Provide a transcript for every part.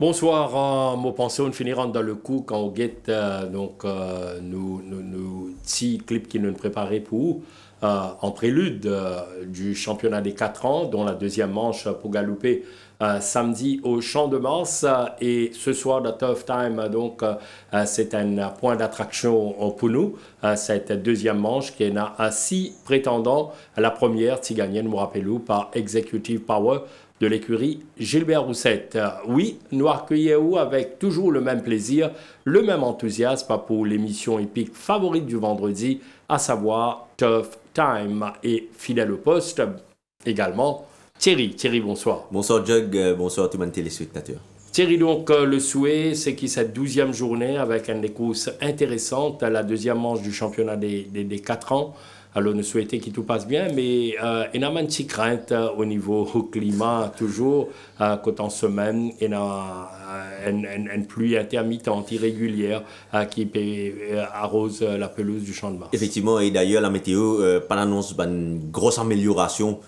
Bonsoir, mon pensée, on finira dans le coup quand on guette nous petits clips qui nous préparés pour en prélude du championnat des 4 ans, dont la deuxième manche pour Galoupé samedi au Champ de Mars et ce soir de Tough Time, c'est un point d'attraction pour nous. Cette deuxième manche qui a 6 prétendants. La première, Tiganienne, nous rappelons, par Executive Power de l'écurie Gilbert Roussette. Oui, nous accueillons avec toujours le même plaisir, le même enthousiasme pour l'émission épique favorite du vendredi, à savoir Tough Time. Et fidèle au poste, également, Thierry. Thierry, bonsoir. Bonsoir Jug, bonsoir à tous les téléspectateurs. Thierry, donc, le souhait, c'est qu'il cette 12e journée avec une des courses intéressantes, la deuxième manche du championnat des 4 ans. Alors, nous souhaitons que tout passe bien, mais il y a une petite crainte au niveau climat, toujours, quand en semaine, il y a une pluie intermittente, irrégulière, qui arrose la pelouse du Champ de Mars. Effectivement, et d'ailleurs, la météo pas annonce une grosse amélioration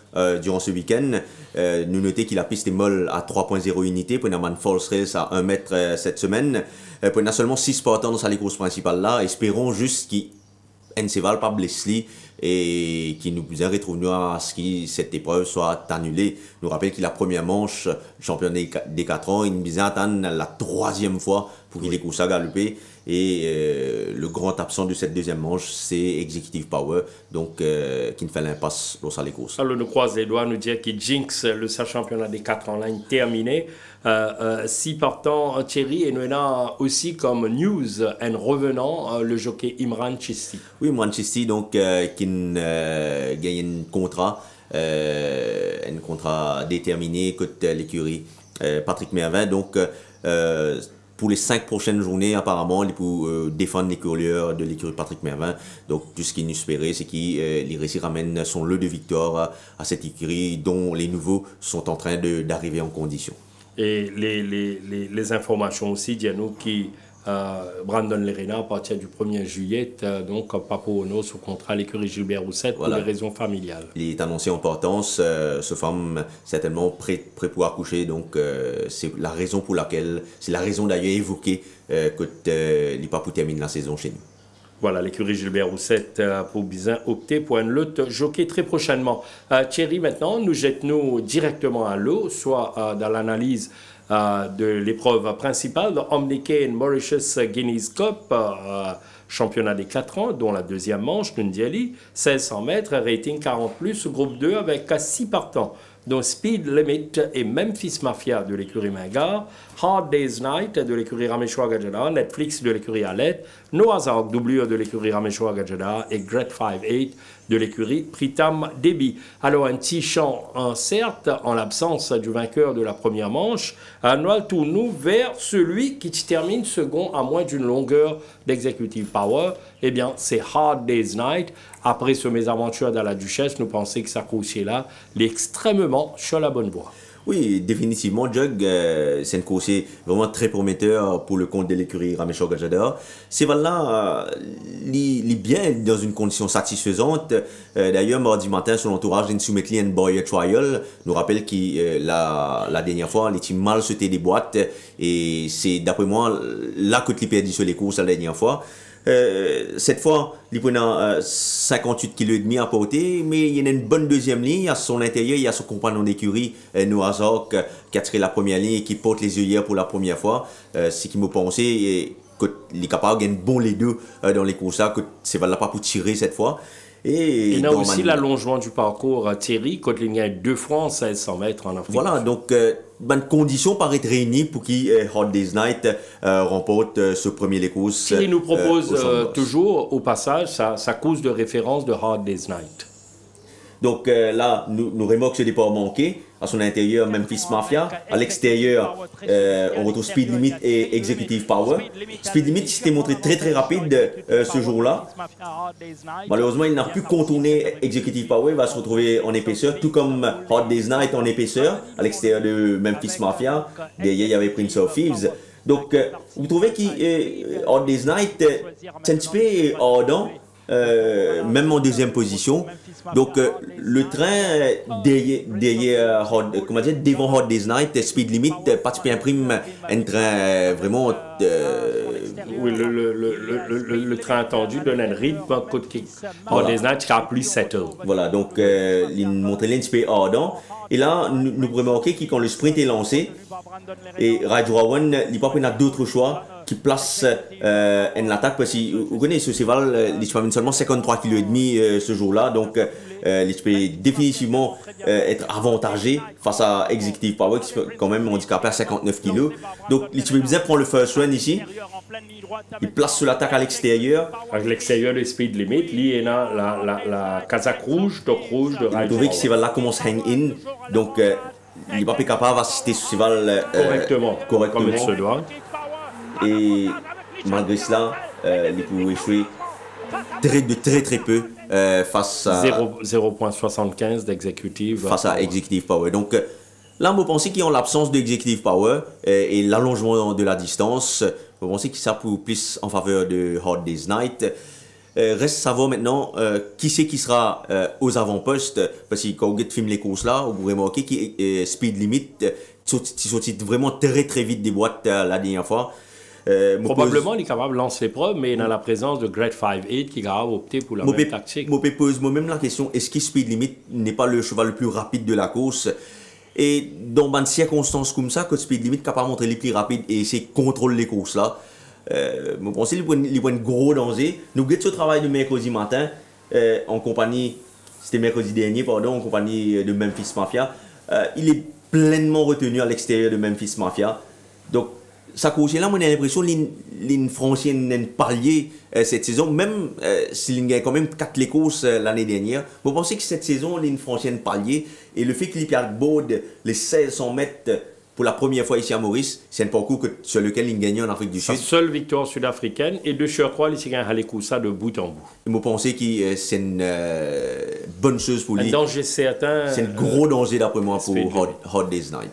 durant ce week-end. Nous notons que la piste est molle à 3.0 unités, pour une false race à 1 mètre cette semaine. Pour une seulement 6 partants dans les courses principales là. Espérons juste qu'il ne se va pas blesser et qui nous retrouve à ce que cette épreuve soit annulée. Nous rappelle que la première manche, championnat des 4 ans, il nous attend la 3e fois pour qu'il ait coursé à Galoupé. Et le grand absent de cette deuxième manche, c'est Executive Power, donc qui ne fait l'impasse dans les courses. Alors, nous croise les doigts, nous dire que Jinx, le championnat des 4 ans, ligne terminé. Si partant Thierry, et nous avons aussi comme news un revenant, le jockey Imran Chisti. Oui, Imran Chisti, donc, qui gagne un contrat déterminé côté l'écurie Patrick Mervin. Donc, pour les 5 prochaines journées, apparemment, il peut défendre les coureurs de l'écurie Patrick Mervin. Donc, tout ce qu'il nous espérait, c'est qu'il ramène son lot de victoires à cette écurie dont les nouveaux sont en train d'arriver en condition. Et les informations aussi, dis-nous, qui Brandon Lerena, à partir du 1er juillet, donc Papo Ono sous contrat à l'écurie Gilbert Roussette pour des raisons familiales. Il est annoncé en partance, ce femme certainement prêt pour accoucher, donc c'est la raison pour laquelle, c'est la raison d'ailleurs évoquée que l'IPAPO termine la saison chez nous. Voilà, l'écurie Gilbert Roussette pour bien opter pour une lutte jockey très prochainement. Thierry, maintenant, nous jetons directement à l'eau, soit dans l'analyse de l'épreuve principale de Omnican Mauritius Guineas Cup, championnat des 4 ans, dont la deuxième manche, Nundiali, 1600 mètres, rating 40+, groupe 2 avec 6 partants, dont Speed Limit et Memphis Mafia de l'écurie Mingard, Hard Day's Night de l'écurie Rameshwar Gajada, Netflix de l'écurie Alette, Noah's Ark doublure de l'écurie Rameshwar Gajada et Great 5-8 de l'écurie Pritam Debi. Alors un petit champ, certes, en l'absence du vainqueur de la première manche, nous tournons vers celui qui termine second à moins d'une longueur d'Executive Power. Eh bien, c'est Hard Day's Night. Après ce mésaventure dans la Duchesse, nous pensons que ça coursier-là, il est extrêmement sur la bonne voie. Oui, définitivement, Jug, c'est un coursier vraiment très prometteur pour le compte de l'écurie Rameshwar Gajada. C'est là, il est bien dans une condition satisfaisante. D'ailleurs, mardi matin, son entourage vient de soumettre un boy trial. Nous rappelle que la dernière fois, il était mal sauté des boîtes. Et c'est, d'après moi, là que il perdu sur les courses la dernière fois. Cette fois, il prend 58 kg à porter, mais il y a une bonne deuxième ligne. À son intérieur, il y a son compagnon d'écurie, Noah's Ark, qui a tiré la première ligne et qui porte les œillères pour la première fois. Ce qui me pensait qu'il est capable de gagner bon les deux dans les courses, que c'est pas pour tirer cette fois. Et il y a aussi l'allongement du parcours, Thierry, quand il y a 2 fois en 1600 mètres en Afrique. Voilà, donc bonne condition paraît être réunie pour qu'il Hard Day's Night remporte ce premier les courses. Thierry nous propose toujours, au passage, sa course de référence de Hard Day's Night. Donc là, nous remorquons ce départ manqué. À son intérieur, Memphis Mafia. À l'extérieur, on retrouve Speed Limit et Executive Power. Speed Limit s'était montré très rapide ce jour-là. Malheureusement, il n'a pu contourner Executive Power. Il va se retrouver en épaisseur, tout comme Hard Day's Night en épaisseur. À l'extérieur de Memphis Mafia. Derrière, il y avait Prince of Thieves. Donc, vous trouvez que Hard Day's Night, c'est un petit peu ardent. même en deuxième position. Donc, le train comment dire, devant Hard Day's Night, Speed Limit, participé prime, un train vraiment. Oui, le train attendu donne un rythme côté Hard Day's Night qui a plus settle. Voilà, donc, il montre l'inspect ardent. Et là, nous pouvons remarquer que quand le sprint est lancé, et Rajorawan, il n'y a pas d'autre choix qui place une attaque parce que vous connaissez ce cheval, il peut seulement 53 kg et demi ce jour-là, donc il peut définitivement être avantagé face à Executive Power qui peut quand même handicapé à 59 kg. Donc il peut bien prendre le first run ici. Il place sur l'attaque à l'extérieur. À l'extérieur de Speed Limit, il y a la casaque rouge, toque rouge de Rajorawan. Vous trouvez que ce cheval-là commence à hang in, donc il n'est pas capable d'assister ce cheval correctement, comme il se doit. Et malgré cela, il peut échouer de très peu face à 0,75 d'exécutive face à Executive Power. Donc là, vous pensez qu'il y a l'absence d'Executive Power et l'allongement de la distance. Vous pensez que ça peut plus en faveur de Hard Day's Night. Reste à savoir maintenant qui c'est qui sera aux avant-postes, parce que quand vous filmez les courses là, vous remarquez que Speed Limit sortit vraiment très très vite des boîtes la dernière fois. Probablement, il est capable de lancer l'épreuve, mais dans la présence de Great 5-8 qui a opté pour la même tactique. Je pose moi-même la question, est-ce que Speed Limit n'est pas le cheval le plus rapide de la course? Et dans des circonstances comme ça, que Speed Limit est capable de montrer les plus rapides et essayer de contrôler les courses là, je pense qu'il y a un gros danger. Nous avons ce travail de mercredi matin, en compagnie, c'était mercredi dernier, pardon, en compagnie de Memphis Mafia. Il est pleinement retenu à l'extérieur de Memphis Mafia. Donc, ça cause là, on a l'impression qu'il franchit un palier cette saison, même s'il y a quand même 4 courses l'année dernière. Vous pensez que cette saison, il franchit un palier et le fait qu'il perde Bode les 1600 mètres pour la première fois ici à Maurice, c'est un parcours sur lequel il gagne en Afrique du Sud. Sa seule victoire sud-africaine et de surcroît, il a gagné ça de bout en bout. Vous pensez que c'est une bonne chose pour lui? Un danger certain. C'est un gros danger d'après moi pour Hard Day's Night.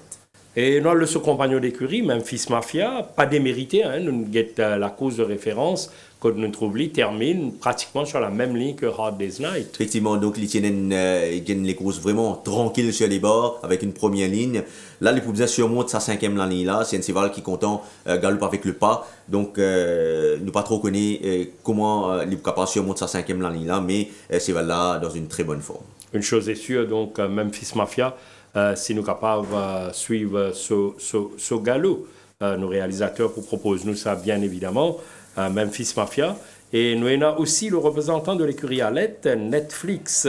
Et nous, le compagnon d'écurie, Memphis Mafia, pas démérité, hein, nous avons la cause de référence, que nous trouvons, termine pratiquement sur la même ligne que Hard Day's Night. Effectivement, donc ils tiennent les courses vraiment tranquilles sur les bords, avec une première ligne. Là, les Poubzins surmontent sa 5e ligne là, c'est un cheval qui content galope avec le pas, donc nous pas trop connaît comment il est capable de surmonter sa 5e ligne là, mais cheval là dans une très bonne forme. Une chose est sûre, donc Memphis Mafia, si nous sommes capables de suivre ce galop, nos réalisateurs pour proposer nous ça bien évidemment, Memphis Mafia. Et nous avons aussi le représentant de l'écurie Alette, Netflix,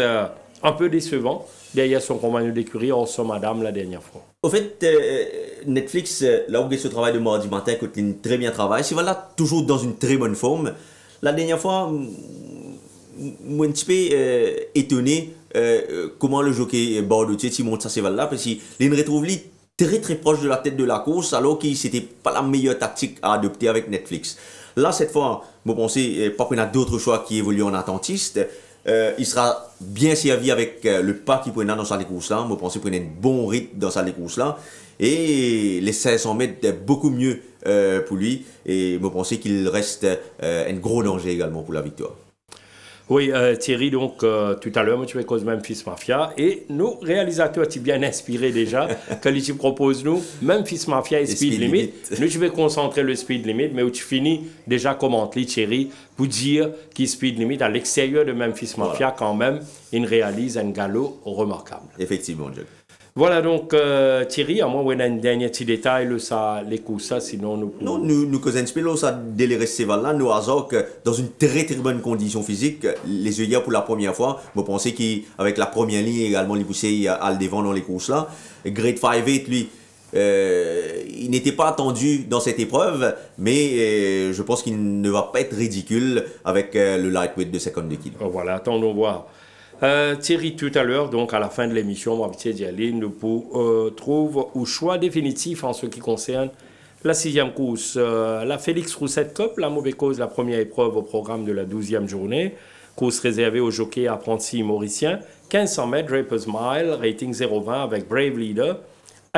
un peu décevant, derrière son compagnon d'écurie, Orso Madame, la dernière fois. Au fait, Netflix, là où il ce travail de mardi matin, il très bien travail, c'est voilà, toujours dans une très bonne forme. La dernière fois, moi un petit peu étonné comment le jockey Bordeaux monte sa cheval là, parce qu'il retrouve lui très très proche de la tête de la course, alors que c'était pas la meilleure tactique à adopter avec Netflix. Là, cette fois, je pense pas qu'il y a d'autres choix qui évoluent en attentiste. Il sera bien servi avec le pas qu'il prenait dans sa course là. Je pense qu'il prenait un bon rythme dans sa course là. Et les 500 mètres, beaucoup mieux pour lui. Et je pense qu'il reste un gros danger également pour la victoire. Oui, Thierry, donc tout à l'heure, tu fais cause Memphis Mafia et nous, réalisateurs, tu es bien inspiré déjà, que tu proposes nous, Memphis Mafia et Speed Limit. Nous, tu veux concentrer le Speed Limit, mais où tu finis déjà commenter, Thierry, pour dire que Speed Limit, à l'extérieur de Memphis Mafia, voilà, quand même, il réalise un galop remarquable. Effectivement, Jack. Voilà donc Thierry, à moins on a un dernier petit détail, les coups ça, sinon nous pouvons... Non, nous causons ça dès les recevals là, nous hasard que dans une très très bonne condition physique, les œillères pour la première fois, je pensais qu'avec la première ligne également, les poussés à le devant dans les courses là. Great 5-8, lui, il n'était pas attendu dans cette épreuve, mais je pense qu'il ne va pas être ridicule avec le lightweight de 52 kg. Voilà, attendons voir. Thierry, tout à l'heure, donc à la fin de l'émission, on va d'y aller, nous trouve au choix définitif en ce qui concerne la 6e course. La Félix Roussette Cup, la mauvaise cause, la première épreuve au programme de la 12e journée. Course réservée aux jockeys apprentis mauriciens. 1500 mètres, Draper's Mile, rating 0,20 avec Brave Leader.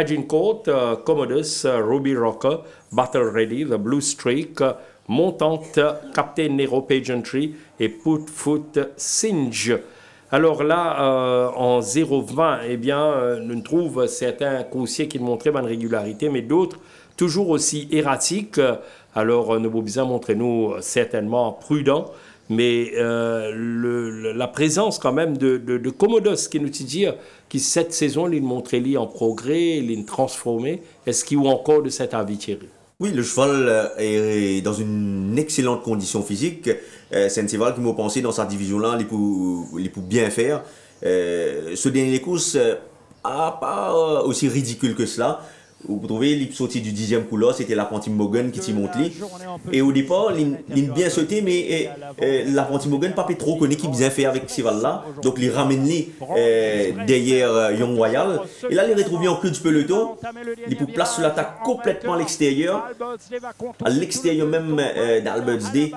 Agincourt, Commodus, Ruby Rocker, Battle Ready, The Blue Streak, Montante, Captain Nero Pageantry et Put Foot Singe. Alors là, en 0,20, eh bien, on trouve certains coursiers qui montraient bonne régularité, mais d'autres toujours aussi erratiques. Alors, nous avons besoin montrez-nous certainement prudents, mais la présence quand même de Commodus qui nous dit que cette saison, il montrait en progrès, il transformé. Est-ce qu'il y a encore de cet avis, Thierry? Oui, le cheval est dans une excellente condition physique. C'est un cheval qui m'a pensé dans sa division-là, il peut bien faire. Ce dernier course pas aussi ridicule que cela. Vous trouvez, il sorti du 10e couloir, c'était l'apprenti Morgan qui t'y monte. Et au départ, il bien sauté, mais l'apprenti Morgan pas trop connaît qui bien fait avec ce cheval-là. Donc, il ramène derrière Young Royal. Et là, il est retrouvé en queue du peloton. Il peut place sur l'attaque complètement à l'extérieur même d'Albert's Day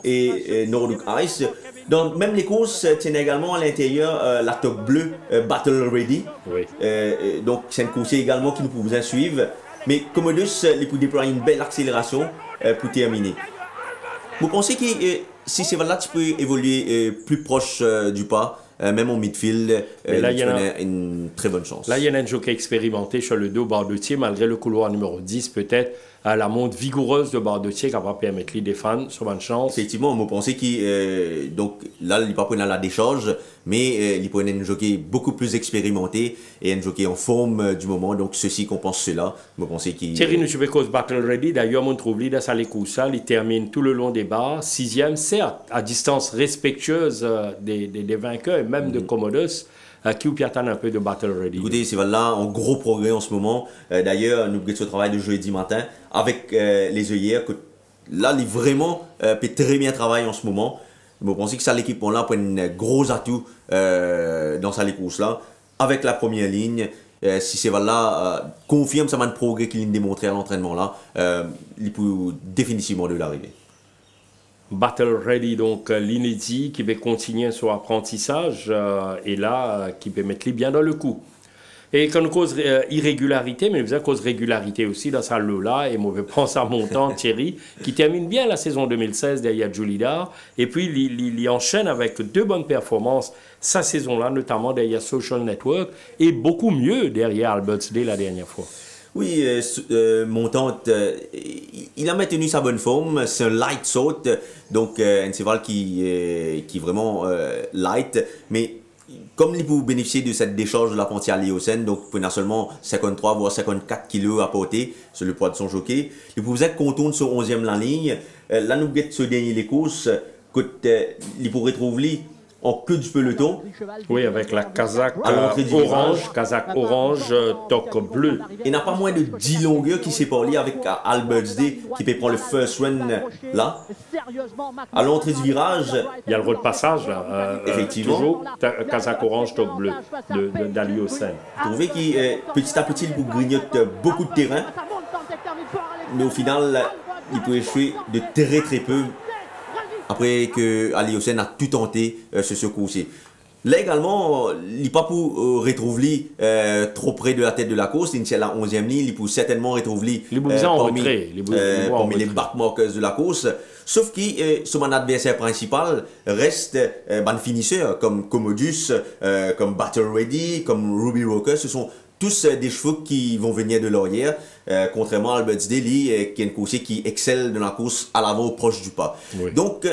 et Nordic Ice. Donc, même les courses tiennent également à l'intérieur la toque bleue Battle Ready. Oui. Donc, c'est un coursier également qui nous pouvons suivre. Mais Commodus, il peut déployer une belle accélération pour terminer. Vous pensez que si c'est là, tu peux évoluer plus proche du pas, même en midfield, là, il y a une très bonne chance. Là, il y a un jockey expérimenté sur le dos Bardetier, malgré le couloir numéro 10, peut-être, à la monte vigoureuse de Bardetier qui va permettre les défendre sur bonne chance. Effectivement, on pensait qu'il donc là, il pas prendre la décharge, mais il prenait un jockey beaucoup plus expérimenté et un jockey en forme du moment. Donc ceci compense cela. On pensait qu'il. Thierry Nuchubekos Battle Ready, d'ailleurs, on trouve dans sa Lekoussa, il termine tout le long des barres, 6e, certes, à distance respectueuse des vainqueurs et même de Commodus. Qui ou piatane un peu de Battle Ready. Écoutez, c'est là en gros progrès en ce moment. D'ailleurs, nous avons ce travail de jeudi matin avec les œillères. Là, il vraiment peut très bien travailler en ce moment. Je pense que ça l'équipement-là pour un gros atout dans sa course-là. Avec la première ligne, si c'est là confirme ça le progrès qu'il a démontré à l'entraînement-là, il peut définitivement de l'arriver. Battle Ready, donc l'inédit qui va continuer son apprentissage et là, qui peut mettre les bien dans le coup. Et quand on cause irrégularité, mais vous avez cause régularité aussi dans sa lot-là, et moi je pense à Montant, Thierry, qui termine bien la saison 2016 derrière Julidar, et puis il enchaîne avec 2 bonnes performances sa saison-là, notamment derrière Social Network, et beaucoup mieux derrière Albert's Day la dernière fois. Oui, Montante, il a maintenu sa bonne forme, c'est un light saut, donc un cheval qui est vraiment light, mais comme il peut bénéficier de cette décharge de la Pontière Léocène, donc il peut seulement 53 voire 54 kg à porter sur le poids de son jockey, il peut être contourne sur 11e la ligne, là nous guette ce dernier les courses, il pourrait trouver en queue du peloton. Oui, avec la casaque orange, toque bleu. Il n'y a pas moins de 10 longueurs qui séparent avec Albert's Day qui peut prendre le first run là. À l'entrée du virage, il y a le rôle de passage là. Effectivement. Toujours casaque orange, toque bleu d'Aliocène. Vous trouvez qu'il petit à petit il grignote beaucoup de terrain, mais au final il peut échouer de très peu. Après que Aliocène a tout tenté sur ce coup-ci. Là également, il n'est pas pour retrouver trop près de la tête de la course. Il est à la 11e ligne, il peut certainement retrouver parmi les backmarkers de la course. Sauf que son adversaire principal reste un finisseur comme Commodus, comme Battle Ready, comme Ruby Rocker. Ce sont tous des chevaux qui vont venir de l'arrière, contrairement à Albert's Day, qui est un coursier qui excelle dans la course à l'avant, proche du pas. Oui. Donc,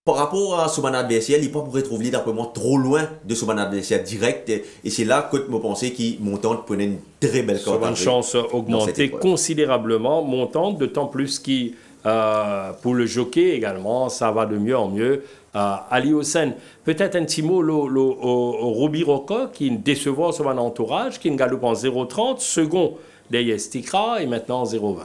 par rapport à son adversaire, il ne peut pas retrouver d'après moi trop loin de son adversaire direct. Et c'est là que je pense qu'il Montante prenait une très belle corde. Une chance augmentée considérablement, Montante, d'autant plus qu'il, pour le jockey également, ça va de mieux en mieux. Aliocène, peut-être un petit mot au Ruby Roca qui décevoir son entourage, qui galope en 0,30, second derrière Stikra et maintenant 0,20.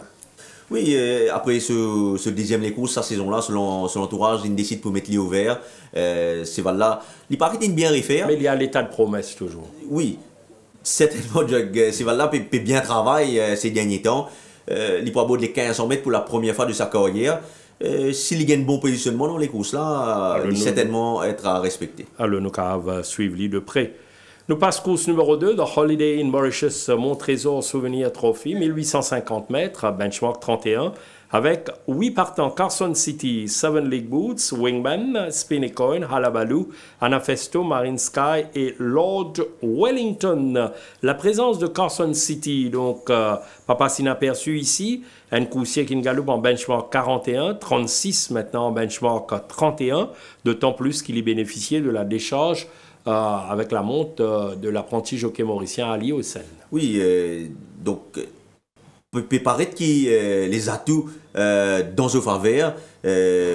Oui, après ce deuxième les courses, sa saison-là, selon son entourage, il décide pour mettre lui au vert. C'est là, il paraît qu'il bien refaire. Mais il y a l'état de promesse toujours. Oui, certainement, c'est là peut bien travailler ces derniers temps. Il peut avoir les 1500 mètres pour la première fois de sa carrière. S'il gagne bon positionnement dans les courses-là, il va certainement être à respecter. Alors, nous va suivre lui de près. Nous passons course numéro 2 de Holiday in Mauritius, Mon Trésor Souvenir Trophy, 1850 mètres, benchmark 31, avec 8 partants: Carson City, Seven League Boots, Wingman, Spinnecoin, Halabaloo, Anafesto, Marine Sky et Lord Wellington. La présence de Carson City, donc papa s'inaperçu ici, un coussier qui galope en benchmark 41, 36 maintenant en benchmark 31, d'autant plus qu'il y bénéficiait de la décharge avec la monte de l'apprenti jockey mauricien Ali Hossein. Oui, donc, peut paraître que les atouts dans ce faveur,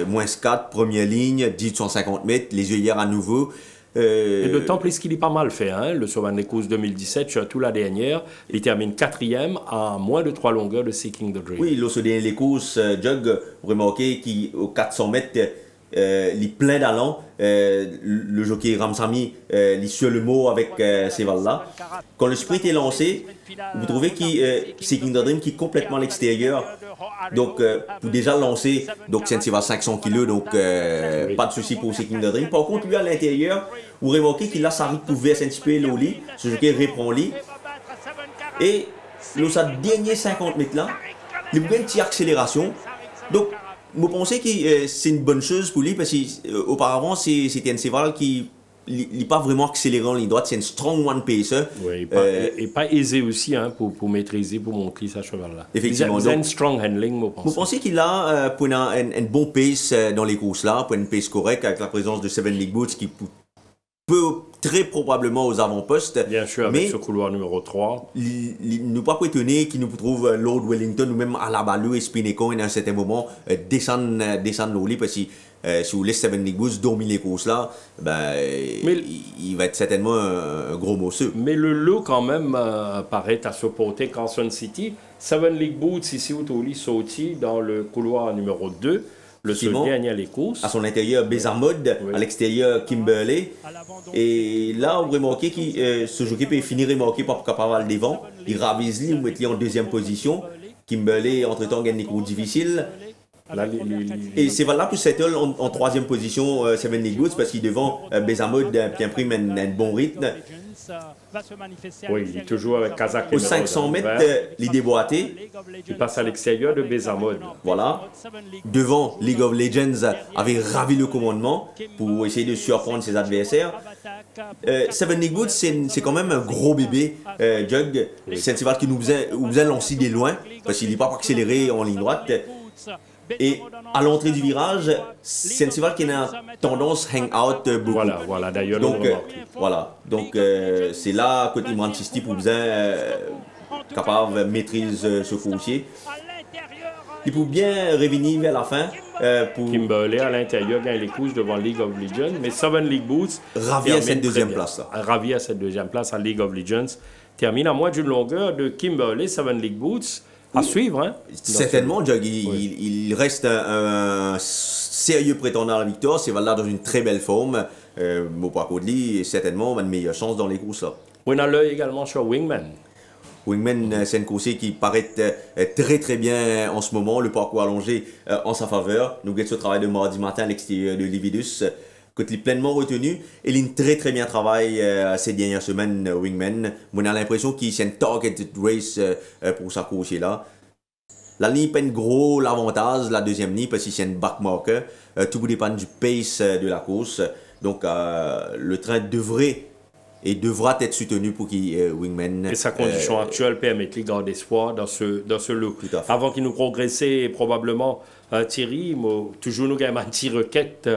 moins 4, première ligne, 1850 mètres, les œillères à nouveau. Et d'autant plus qu'il est pas mal fait, hein? Le Sauvan des Courses 2017, surtout la dernière, il termine 4e à moins de 3 longueurs de Seeking the Dream. Oui, lorsque les courses, Jug, vous remarquez qu'au 400 mètres, il est plein d'allant. Le jockey Ramsamy, il est sur le mot avec ces valles-là. Quand le sprint est lancé, vous trouvez que Seeking the Dream qui est complètement à l'extérieur. Donc, pour déjà lancer, donc c'est un 500 kg, donc pas de souci pour Seeking the Dream. Par contre, lui à l'intérieur, vous remarquez qu'il a sa recouverte un petit peu au lit. Ce jockey reprend lit. Et dans sa dernière 50 mètres là, il a une petite accélération. Donc, je pense que c'est une bonne chose pour lui parce qu'auparavant, c'était un cheval qui n'est pas vraiment accélérant en ligne droite, c'est un strong one pacer. Oui, et pas aisé aussi hein, pour maîtriser, pour monter sa cheval-là. Effectivement. C'est un strong handling, je pense. Vous pensez qu'il a pour un bon pace dans les courses-là, pour une pace correcte avec la présence de Seven League Boots qui peut très probablement aux avant-postes. Bien sûr, avec ce couloir numéro 3. Il ne pas étonné qu'il nous trouve Lord Wellington ou même Halabaloo et Spinnecoin à un certain moment descendre au lit parce que si vous laissez Seven League Boots dormir les courses là, ben, il va être certainement un gros mosseux. Mais le lot quand même paraît à supporter Carson City. Seven League Boots ici au lit sorti dans le couloir numéro 2. Le seul dernier les courses. À son intérieur, Bézamode, oui. À l'extérieur, Kimberley. Et là, vous remarquez que ce jockey peut finir remarqué par Capaval devant. Il ravise lui, vous mettez en deuxième position. Kimberley, entre-temps, gagne des courses difficiles. Et c'est valable pour settle en troisième position, Seven League Boots, parce qu'il devant Bézamode qui imprime un bon rythme. Oui, il est toujours avec Kazakh. Au 500 mètres, il déboîté. Il passe à l'extérieur de Bézamode. Voilà. Devant, League of Legends avait ravi le commandement pour essayer de surprendre ses adversaires. Seven League Boots, c'est quand même un gros bébé, Jug. Oui. C'est un cheval qui nous faisait lancer des loin, parce qu'il n'est pas accéléré en ligne droite. Et à l'entrée du virage, c'est un cheval qui a tendance hang out beaucoup. Voilà, d'ailleurs. Donc, c'est là que Imran Chisti pour bien capable de maîtriser ce coursier. Il peut bien revenir vers la fin. Kimberley à l'intérieur gagne les courses devant League of Legends, mais Seven League Boots ravi à cette deuxième place. Ravi à cette deuxième place à League of Legends. Termine à moins d'une longueur de Kimberley, Seven League Boots. À suivre, hein? Certainement, Jug, il reste un sérieux prétendant à la victoire. C'est là dans une très belle forme. Mopakodli est certainement une meilleure chance dans les courses là. On a l'œil également sur Wingman. Wingman, c'est un coursier qui paraît très bien en ce moment. Le parcours allongé en sa faveur. Nous avons ce travail de mardi matin à l'extérieur de Lividus. Quand il est pleinement retenu, il a très bien travaillé ces dernières semaines, Wingman. On a l'impression qu'il c'est un targeted race pour sa coursier-là. La ligne pas un gros avantage, la deuxième ligne, parce que c'est un backmarker. Tout dépend du pace de la course. Donc, le train devra être soutenu pour qu'il Wingman. Et sa condition actuelle permet de garder espoir dans ce lot. Avant qu'il nous progresse, probablement, Thierry, toujours nous avons un petit requête.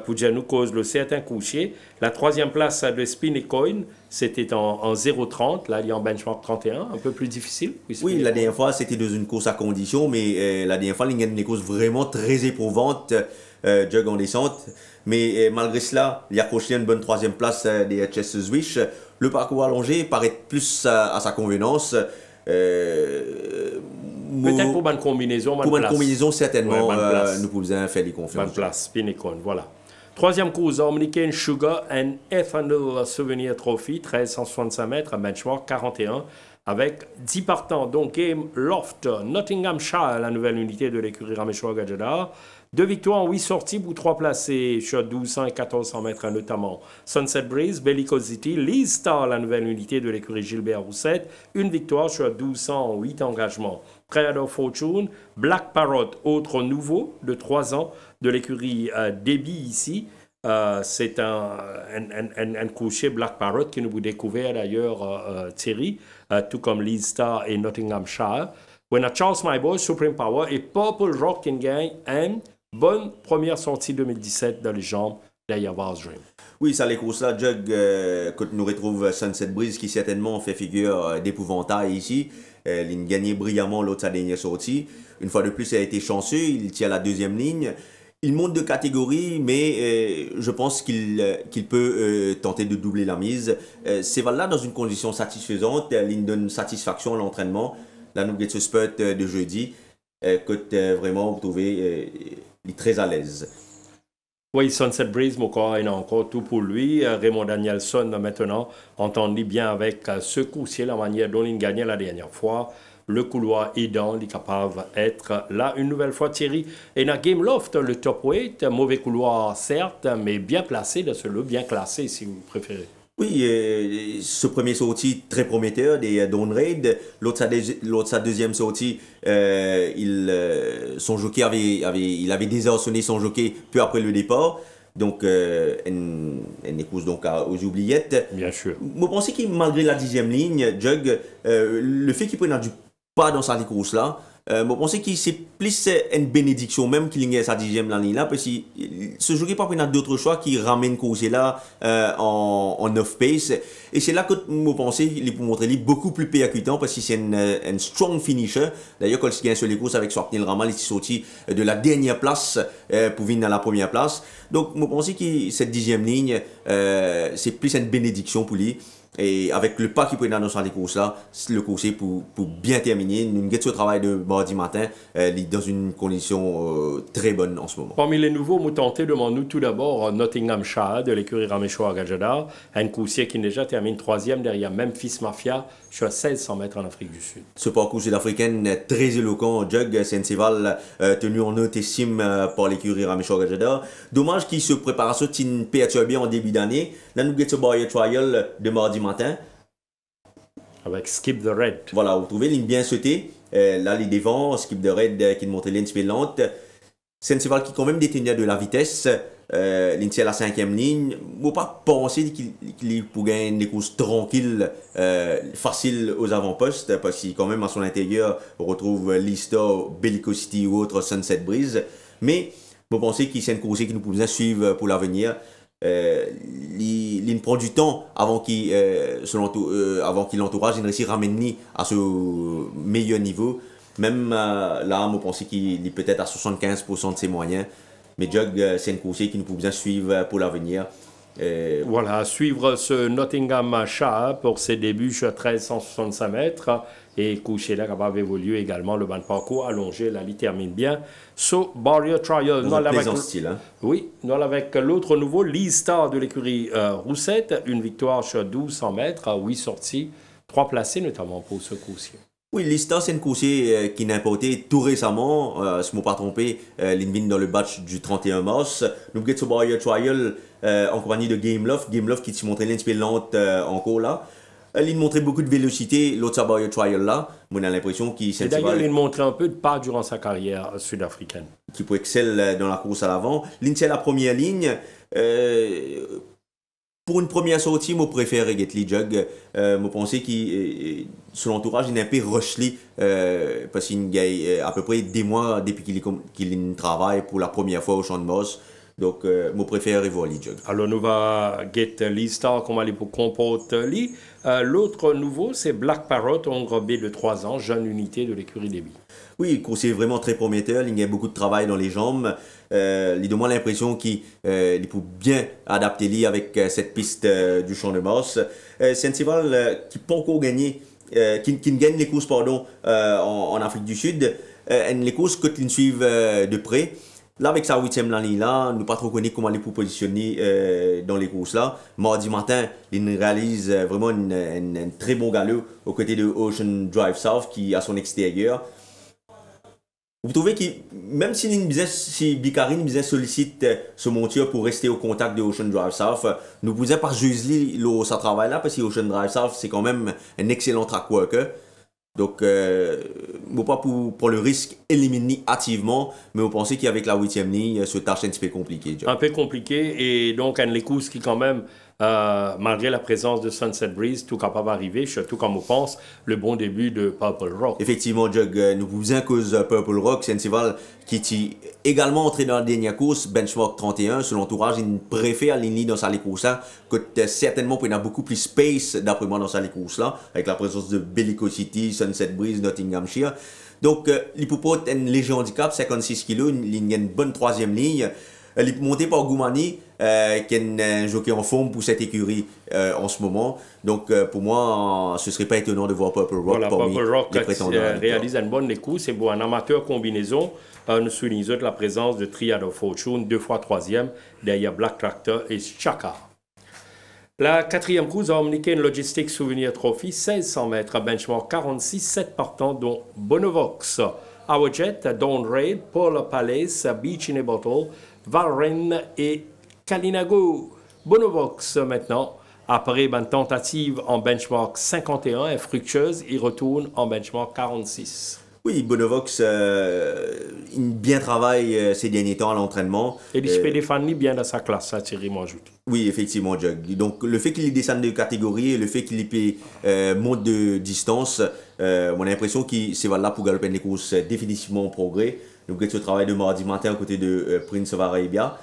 Pour nous cause le certain coucher. La troisième place de Spinnecoin, c'était en 0,30. Là, il y a en benchmark 31, un peu plus difficile. Oui, la dernière fois, c'était dans une course à condition, mais la dernière fois, il y a une course vraiment très éprouvante, Jug en descente. Mais malgré cela, il a accroché une bonne troisième place des HS Swish. Le parcours allongé paraît plus à sa convenance. Peut-être pour une combinaison. Pour une combinaison, certainement, nous pouvons faire les confiances. Bonne place, Spinnecoin, voilà. Troisième course, Dominican Sugar and Ethanol Souvenir Trophy, 1365 mètres, à benchmark 41, avec 10 partants. Donc, Game Loft, Nottinghamshire, la nouvelle unité de l'écurie Ramechoa Gadjada. 2 victoires en 8 sorties pour 3 placés sur 1200 et 1400 mètres, notamment Sunset Breeze, Bellicosity, Lee Star, la nouvelle unité de l'écurie Gilbert Roussette. 1 victoire sur 1200 en 8 engagements. Triad of Fortune, Black Parrot, autre nouveau de 3 ans de l'écurie Deby ici. C'est un coucher Black Parrot que nous vous découvrez d'ailleurs, Thierry, tout comme Lee Star et Nottinghamshire. When a Charles My Boy, Supreme Power et Purple Rock and Gang, and bonne première sortie 2017 dans les jambes d'Ayava's Dream. Oui, ça les courses là, Jug, quand nous retrouve Sunset Breeze qui certainement fait figure d'épouvantail ici. Il gagnait brillamment l'autre sa dernière sortie. Une fois de plus, il a été chanceux, il tient la deuxième ligne. Il monte de catégorie, mais je pense qu'il peut tenter de doubler la mise. C'est là dans une condition satisfaisante, il donne satisfaction à l'entraînement. Là, nous get ce spot de jeudi, que vraiment vous trouvez il est très à l'aise. Oui, Sunset Breeze, il a encore tout pour lui. Raymond Danielson, maintenant, entendit bien avec ce coup-ci, la manière dont il gagnait la dernière fois. Le couloir aidant, il est capable d'être là une nouvelle fois, Thierry. Et dans Game Loft, le top weight, mauvais couloir certes, mais bien placé dans ce lot, bien classé si vous préférez. Oui, ce premier sortie très prometteur des Dawn Raid. L'autre sa deuxième sortie, son jockey il avait désarçonné son jockey peu après le départ. Donc, elle écoute donc aux oubliettes. Bien sûr. Je pense que malgré la 10e ligne, Jug, le fait qu'il prenne du pas dans sa course là, je pense que c'est plus une bénédiction même qu'il ait sa 10e ligne là, parce que ce jockey pas prendre d'autres choix qui ramène course là en off-pace. Et c'est là que je pense qu'il peut montrer beaucoup plus percutant parce que c'est un strong finisher. D'ailleurs, quand il gagne sur les courses avec Swapnil Ramal, il est sorti de la dernière place pour venir dans la première place. Donc, je pense que cette 10e ligne, c'est plus une bénédiction pour lui. Et avec le pas qu'il peut dans les courses là, le coursier pour bien terminer, nous avons ce travail de mardi matin dans une condition très bonne en ce moment. Parmi les nouveaux moutantés, demandons-nous tout d'abord Nottinghamshire de l'écurie Ramechoa Gadjada, un coursier qui déjà termine 3e derrière Memphis Mafia sur 1600 mètres en Afrique du Sud. Ce parcours sud-africain très éloquent, Jug, c'est un cheval tenu en haute estime par l'écurie Ramechoa Gadjada. Dommage qu'il se prépare à ça une perturbée en début d'année. Là, nous avons ce barrier trial de mardi matin. Avec Skip the Red. Voilà, vous trouvez, ligne bien sautée. Là, les devants, Skip the Red qui montre ligne lente. C'est un cheval qui quand même détenait de la vitesse. Ligne à la 5e ligne. Il ne faut pas penser qu'il pourrait gagner des courses tranquilles, faciles aux avant-postes, parce qu'il quand même à son intérieur, on retrouve Lista, Bellicosity ou autre Sunset Breeze. Mais vous pensez qu'il c'est une course qui nous pouvait suivre pour l'avenir. Il prend du temps avant qu'il l'entourage, il réussit à ramener à ce meilleur niveau. Même là, je pense qu'il est peut-être à 75% de ses moyens. Mais Jug, c'est une course qui nous pouvait suivre pour l'avenir. Voilà, suivre ce Nottinghamshire pour ses débuts sur 1365 mètres. Et coucher là, capable d'évoluer également. Le banc de parcours allongé, là, il termine bien. So, Barrier Trial. Dans un plaisant style. Hein? Oui, nous avec l'autre nouveau, Lee Star de l'écurie Roussette. Une victoire sur 1200 mètres, 8 sorties, 3 placés notamment pour ce coursier. Oui, Lista, c'est une course qui n'a importé tout récemment, si je ne me pas trompé, l'Invin dans le batch du 31 mars. Nous avons ce Barrier Trial en compagnie de Game Loft. Game Loft qui s'est montré un peu lente encore là. Il montrait beaucoup de vélocité, l'autre Barrier Trial là. On a l'impression qu'il s'est. D'ailleurs, il montrait un peu de pas durant sa carrière sud-africaine. Qui peut exceller dans la course à l'avant. L'Intel la première ligne. Pour une première sortie, je préfère Getly Jug. Je pense que son entourage est un peu rushly parce qu'il y a à peu près des mois depuis qu'il travaille pour la première fois au Champ de Mars. Donc, je préfère voir Lee Jug. Alors, nous va get Lee Star, comment aller pour comporter Lee. L'autre nouveau, c'est Black Parrot, engrobé de 3 ans, jeune unité de l'écurie Deby. Oui, c'est vraiment très prometteur. Il y a beaucoup de travail dans les jambes. Il donne l'impression qu'il peut bien adapter Lee avec cette piste du Champ de Mars. C'est un cheval qui peut encore gagner, qui gagne les courses pardon, en Afrique du Sud. Les courses que tu suivent de près. Là, avec sa 8e ligne là, nous pas trop connaît comment il est pour positionner dans les courses là. Mardi matin, il réalise vraiment un très bon galop aux côtés de Ocean Drive South qui a son extérieur. Vous trouvez que même si Bicarine sollicite ce monture pour rester au contact de Ocean Drive South, nous pouvons pas juger sa travail là parce que Ocean Drive South c'est quand même un excellent track worker. Donc, pas pour le risque éliminer hâtivement, mais vous pensez qu'avec la 8e ligne, ce tâche est un petit peu compliqué. Un peu compliqué, et donc un Lécouse qui quand même, malgré la présence de Sunset Breeze, tout capable d'arriver, surtout comme on pense, le bon début de Purple Rock. Effectivement, Jug, nous vous à cause Purple Rock, c'est un cheval qui est également entré dans la dernière course, benchmark 31, selon l'entourage, il préfère l'ennemi dans sa course là, que certainement pour y avoir beaucoup plus space, d'après moi, dans sa course là, avec la présence de Bellicosity, Sunset Breeze, Nottinghamshire. Donc, l'hypopote a un léger handicap, 56 kg, il y a une bonne 3e ligne. Elle est montée par Goumani, qui est un jockey en forme pour cette écurie en ce moment. Donc, pour moi, ce ne serait pas étonnant de voir Purple Rock parmi Purple Rock les prétendants. Réalise une bonne écoute. C'est pour un amateur combinaison. Nous soulignons la présence de Triad of Fortune, 2 fois 3e, derrière Black Tractor et Chaka. La 4e course a omniqué une Logistic Souvenir Trophy, 1600 mètres, benchmark 46, 7 partants, dont Bonovox, Our-Jet, Dawn Raid, Paul Palace, Beach in a Bottle, Valren et Kalinago. Bonovox maintenant, après une tentative en benchmark 51 et fructueuse, il retourne en benchmark 46. Oui, Bonovox, il bien travaille ces derniers temps à l'entraînement. Et il se fait défendre bien dans sa classe, ça, Thierry m'ajoute. Oui, effectivement, Jug. Donc, le fait qu'il descende de catégorie et le fait qu'il monte de distance, on a l'impression que c'est là pour galoper les courses définitivement en progrès. Donc, ce travail de mardi matin à côté de Prince of Arabia.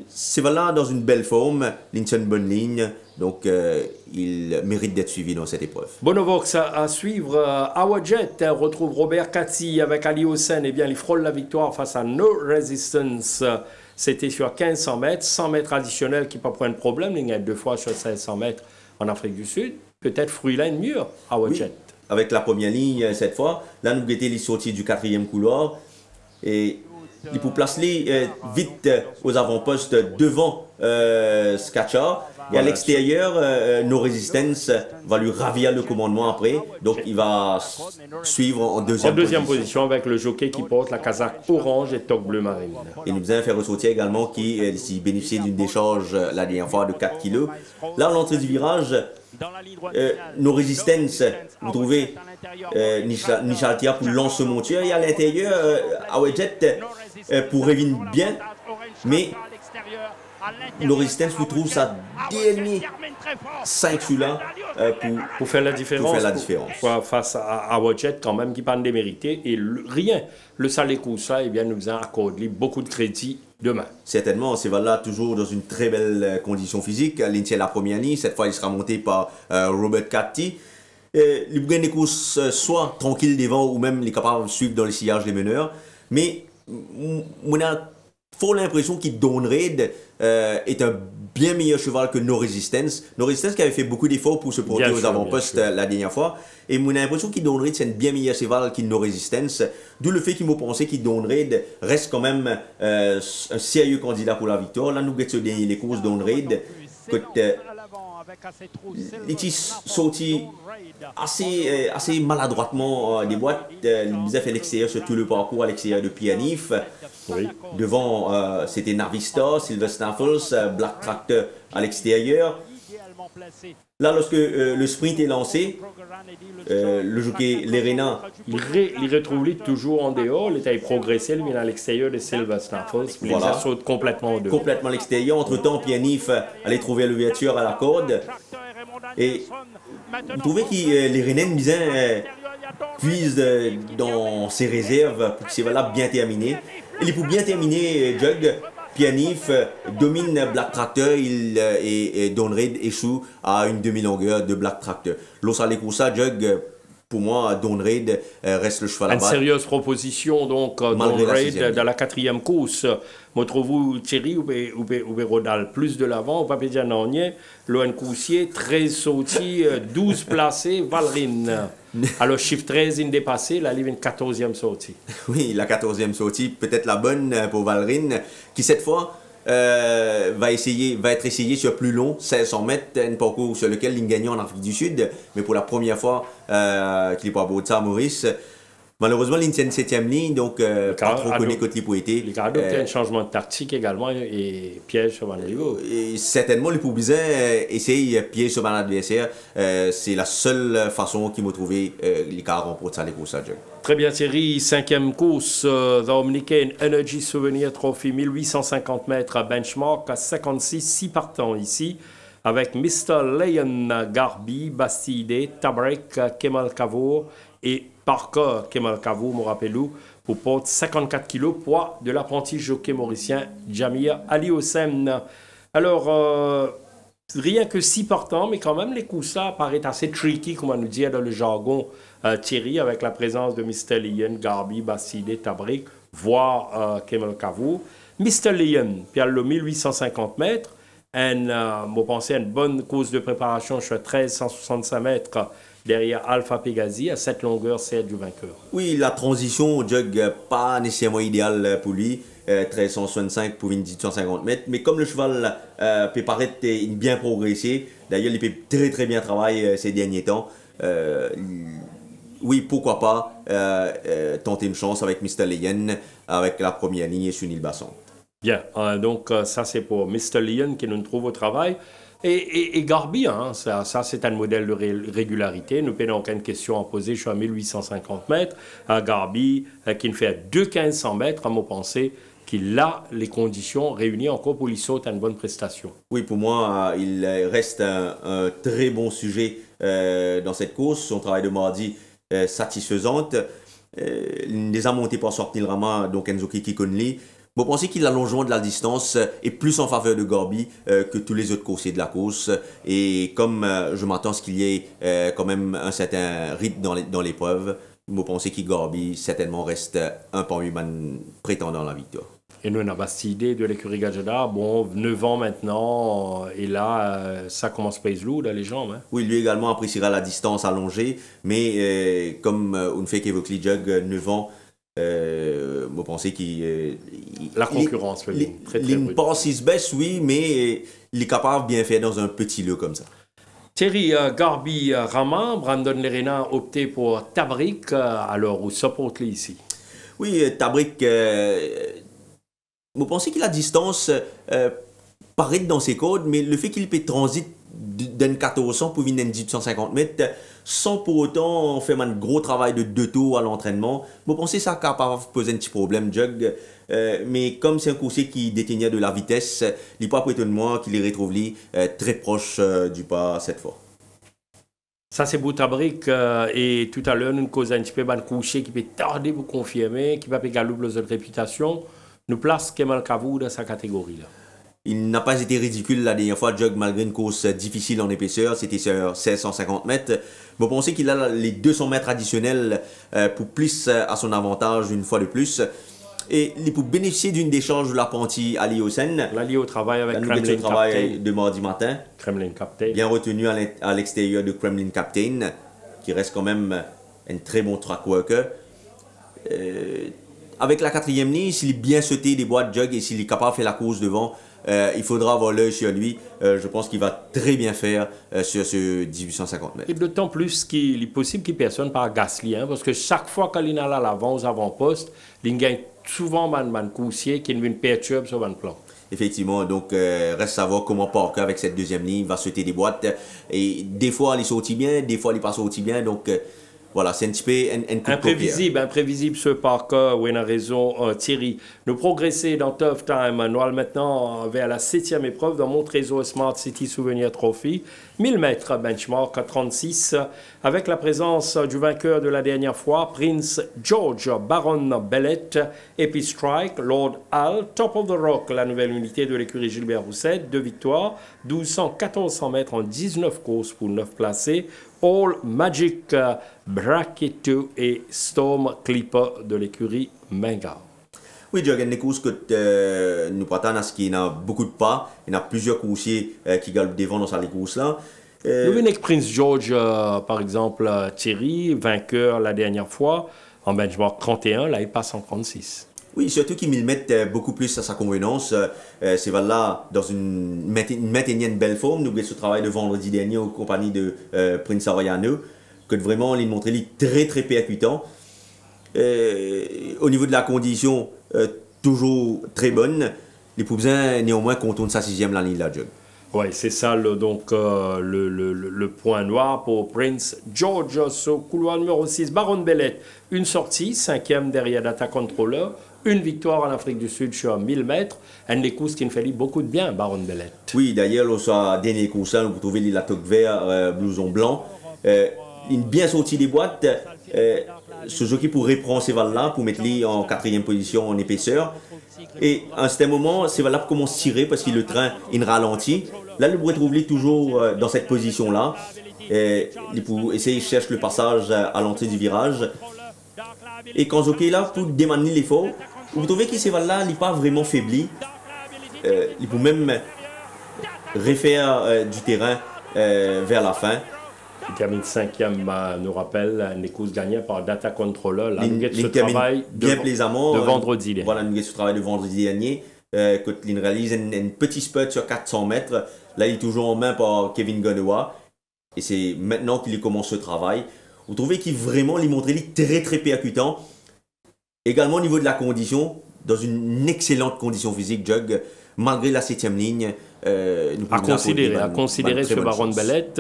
C'est là dans une belle forme, une bonne ligne, donc il mérite d'être suivi dans cette épreuve. Bonovox à suivre. Our-Jet retrouve Robert Cathy avec Ali Hossein. Eh bien, il frôle la victoire face à No Resistance. C'était sur 1500 mètres, 100 mètres additionnels qui ne pas prendre de problème. Il y a 2 fois sur 1600 mètres en Afrique du Sud. Peut-être Fruitland mieux, Our-Jet. Oui, avec la première ligne cette fois. Là, nous guettons les sorties du 4e couloir. Et il peut placer vite aux avant-postes devant Skacha. Et à l'extérieur, No Resistance va lui ravir le commandement après. Donc il va suivre en deuxième position avec le jockey qui porte la casaque orange et toque bleu marine. Et nous allons faire ressortir également qui bénéficiait d'une décharge la dernière fois de 4 kg. Là, à l'entrée du virage, No Resistance, vous trouvez Nichaltia pour lancer monture. Et à l'intérieur, Our-Jet pour revenir bien, mais No Resistance vous trouve ça dernier 5 celui-là pour faire la différence. Face à Our-Jet quand même qui pas démérité et rien. Le Salécou ça, eh bien, nous a accordé beaucoup de crédit demain. Certainement, c'est là toujours dans une très belle condition physique. L'Intier la première ligne, cette fois il sera monté par Robert Cathy. Les gagnent des courses soit tranquille devant ou même les capables de suivre dans le sillage des meneurs. Mais on a fort l'impression qu'il Raid est un bien meilleur cheval que No Resistance. No Resistance qui avait fait beaucoup d'efforts pour se porter aux avant-postes la dernière fois. Et on a l'impression qu'il Raid c'est un bien meilleur cheval que No Resistance. D'où le fait qu'il m'a pensé qu'il Raid reste quand même un sérieux candidat pour la victoire. Là, nous guettons les courses Raid. Il est sorti assez maladroitement des boîtes. Il a fait l'extérieur sur tout le parcours à l'extérieur de Pianif. Oui. Devant, c'était Narvista, Silver Snaffles, Black Tractor à l'extérieur. Là, lorsque le sprint est lancé, le jockey Lerena... Il retrouve toujours en dehors, il a progressé, il vient à l'extérieur de Silver Snaffles, mais il saute complètement en dehors. Complètement à l'extérieur. Entre-temps, Pianif allait trouver l'ouverture à la corde. Et vous trouvez que Lerena puise dans ses réserves pour que c'est bien terminé. Et pour bien terminer, Jug, Pianif domine Black Tractor et Dawn Raid échoue à une demi-longueur de Black Tractor. L'os à ça, Jug, pour moi, Dawn Raid reste le cheval à battre. Une sérieuse proposition, donc, Dawn Raid dans la 4e course. Moi, trouve Thierry, ou Rodal plus de l'avant, ou pas dire non, Loan Coussier, 13 sautis, 12 placés, Valrine. Alors, chiffre 13 indépassé, là, il y a une 14e sortie. Oui, la 14e sortie, peut-être la bonne pour Valrine, qui cette fois va être essayé sur plus long, 1600 mètres, un parcours sur lequel il gagne en Afrique du Sud, mais pour la première fois qu'il n'est pas beau de ça, Maurice. Malheureusement, il tient une 7e ligne, donc pas trop connu côté il peut être. Il a adopté un changement de tactique également et piège sur le niveau. Et certainement, le Poubizin essaye piège sur mon adversaire. C'est la seule façon qu'il m'a trouvé les cas remportent ça les courses à Dieu. Très bien, Thierry. 5e course, The Dominican Energy Souvenir Trophy, 1850 mètres à benchmark, à 56, 6 partants ici, avec Mr. Leon Garbi, Bastide, Tabrek, Kemal Kavour et Parker Kemal Kavour, me rappelez-vous, pour porter 54 kg, poids de l'apprenti jockey mauricien Jamir Ali Hossein. Alors, rien que 6 partants, mais quand même, les coups là paraissent assez tricky, comme on nous dit dans le jargon Thierry, avec la présence de Mr. Leon, Garbi, Bastide, Tabrek, voire Kemal Kavour. Mr. Leon, puis le 1850 mètres, je pense une bonne course de préparation sur 1365 mètres derrière Alpha Pegasi à cette longueur, c'est du vainqueur. Oui, la transition, Jug, pas nécessairement idéale pour lui. 1365 pour une 1850 mètres, mais comme le cheval peut paraître bien progressé, d'ailleurs il peut très très bien travailler ces derniers temps, oui, pourquoi pas tenter une chance avec Mr. Leyen, avec la première ligne sur Nil Basson. Bien, donc ça c'est pour Mr. Leyen qui nous trouve au travail. Et Garbi, hein, ça c'est un modèle de régularité. Nous n'avons aucune question à poser. Je suis à 1850 mètres. Garbi, qui ne fait à 2 mètres, à mon penser, qu'il a les conditions réunies encore pour lui sauter une bonne prestation. Oui, pour moi, il reste un très bon sujet dans cette course. Son travail de mardi satisfaisante. Les a montés par sortir le Rama, donc Enzo Kikonli. Vous pensez que l'allongement de la distance est plus en faveur de Garbi que tous les autres coursiers de la course. Et comme je m'attends à ce qu'il y ait quand même un certain rythme dans l'épreuve, vous pensez que Garbi certainement reste un parmi les prétendants à la victoire. Et nous, on a Bastide de l'écurie Gajada, bon, 9 ans maintenant, et là, ça commence pas à lourd dans les jambes. Hein. Oui, lui également appréciera la distance allongée, mais comme on fait qu'évoque les Jug, 9 ans, vous pensez qu'il... la concurrence, très il passe, il se baisse, oui, mais il est capable de bien faire dans un petit lot comme ça. Thierry Garbi Rama, Brandon Lerena a opté pour Tabrick, alors où supporte-les ici? Oui, Tabrick, vous pensez que la distance paraît dans ses codes, mais le fait qu'il peut transit d'un 1400 pour venir à 1850 mètres, sans pour autant faire un gros travail de 2 tours à l'entraînement, vous pensez que ça est capable de poser un petit problème, Jug. Mais comme c'est un coursier qui détenait de la vitesse, il n'est pas prêt de moi qu'il les retrouve très proche du pas cette fois. Ça, c'est Boutabrick. Et tout à l'heure, nous causons un petit peu de coucher qui peut tarder pour confirmer, qui va péter l'ouble de réputation. Nous place Kemal Kavour dans sa catégorie. Là. Il n'a pas été ridicule la dernière fois, Jug, malgré une course difficile en épaisseur. C'était sur 1650 mètres. Vous pensez qu'il a les 200 mètres additionnels pour plus à son avantage une fois de plus. Et pour bénéficier d'une décharge de l'apprenti Ali Hossein. L'allié au travail avec Kremlin Captain. De mardi matin. Kremlin Captain. Bien retenu à l'extérieur de Kremlin Captain, qui reste quand même un très bon track worker. Avec la 4e ligne, s'il est bien sauté des boîtes Jug et s'il est capable de faire la course devant, il faudra avoir l'œil sur lui. Je pense qu'il va très bien faire sur ce 1850 mètres. Et d'autant plus qu'il est possible qu'il personne par Gasly, hein, parce que chaque fois qu'il est à l'avant, aux avant-postes, il gagne souvent un coursier qui une perturbe sur un plan. Effectivement, donc reste à savoir comment Parker avec cette 2e ligne va sauter des boîtes. Et des fois, il saute bien, des fois, il passe aussi bien. Donc voilà, c'est un petit peu un coup imprévisible ce Parker, oui, on a raison, Thierry. Nous progresser dans Tough Time, nous allons maintenant vers la 7e épreuve dans mon trésor Smart City Souvenir Trophy, 1000 mètres benchmark à 36, avec la présence du vainqueur de la dernière fois, Prince George, Baron Bellet, Epistrike, Lord Al, Top of the Rock, la nouvelle unité de l'écurie Gilbert Rousset, 2 victoires, 1200-1400 mètres en 19 courses pour 9 placés, All Magic, Bracketo et Storm Clipper de l'écurie Mengao. Oui, Jürgen, les courses que nous partons à ce qu'il y a beaucoup de pas. Il y a plusieurs coursiers qui galopent devant dans ces courses-là. Nous venons avec Prince George, par exemple, Thierry, vainqueur la dernière fois, en benchmark 31, là il passe en 36. Oui, surtout qu'il me mettent beaucoup plus à sa convenance. C'est là dans une maintenir une belle forme. Nous avons ce travail de vendredi dernier en compagnie de Prince Arroyano, que vraiment il montrait très très percutant. Au niveau de la condition, toujours très bonne. Les Poubzins néanmoins contournent sa sixième la ligne de la jug. Oui, c'est ça le point noir pour Prince George. Au couloir numéro 6, Baron Bellet, une sortie, cinquième derrière Data Controller, une victoire en Afrique du Sud sur 1000 mètres. Un des courses qui nous fait beaucoup de bien, Baron Bellet. Oui, d'ailleurs, au dernier course, vous trouvez la toque vert, blouson blanc. Une bien sortie des boîtes. Ce jockey pourrait prendre ces valles-là pour mettre les en quatrième position en épaisseur. Et à un certain moment, c'est valable pour commencer à tirer parce que le train il ralentit. Là, le pourrait trouver toujours dans cette position-là. Il peut essayer de chercher le passage à l'entrée du virage. Et quand jockey là, pour démaner l'effort, vous trouvez que ces valles-là n'est pas vraiment faibli. Il peut même refaire du terrain vers la fin. Il termine cinquième, nous rappelle, une course gagnée par Data Controller. Là, nous ce travail bien plaisamment de vendredi dernier. Voilà, nous avons ce travail de vendredi dernier. Quand il réalise une petite spurt sur 400 mètres, là, il est toujours en main par Kevin Gonoa. Et c'est maintenant qu'il commence ce travail. Vous trouvez qu'il vraiment il montrait très très percutant. Également au niveau de la condition, dans une excellente condition physique, Jug, malgré la 7e ligne. À considérer ce Baron Bellet.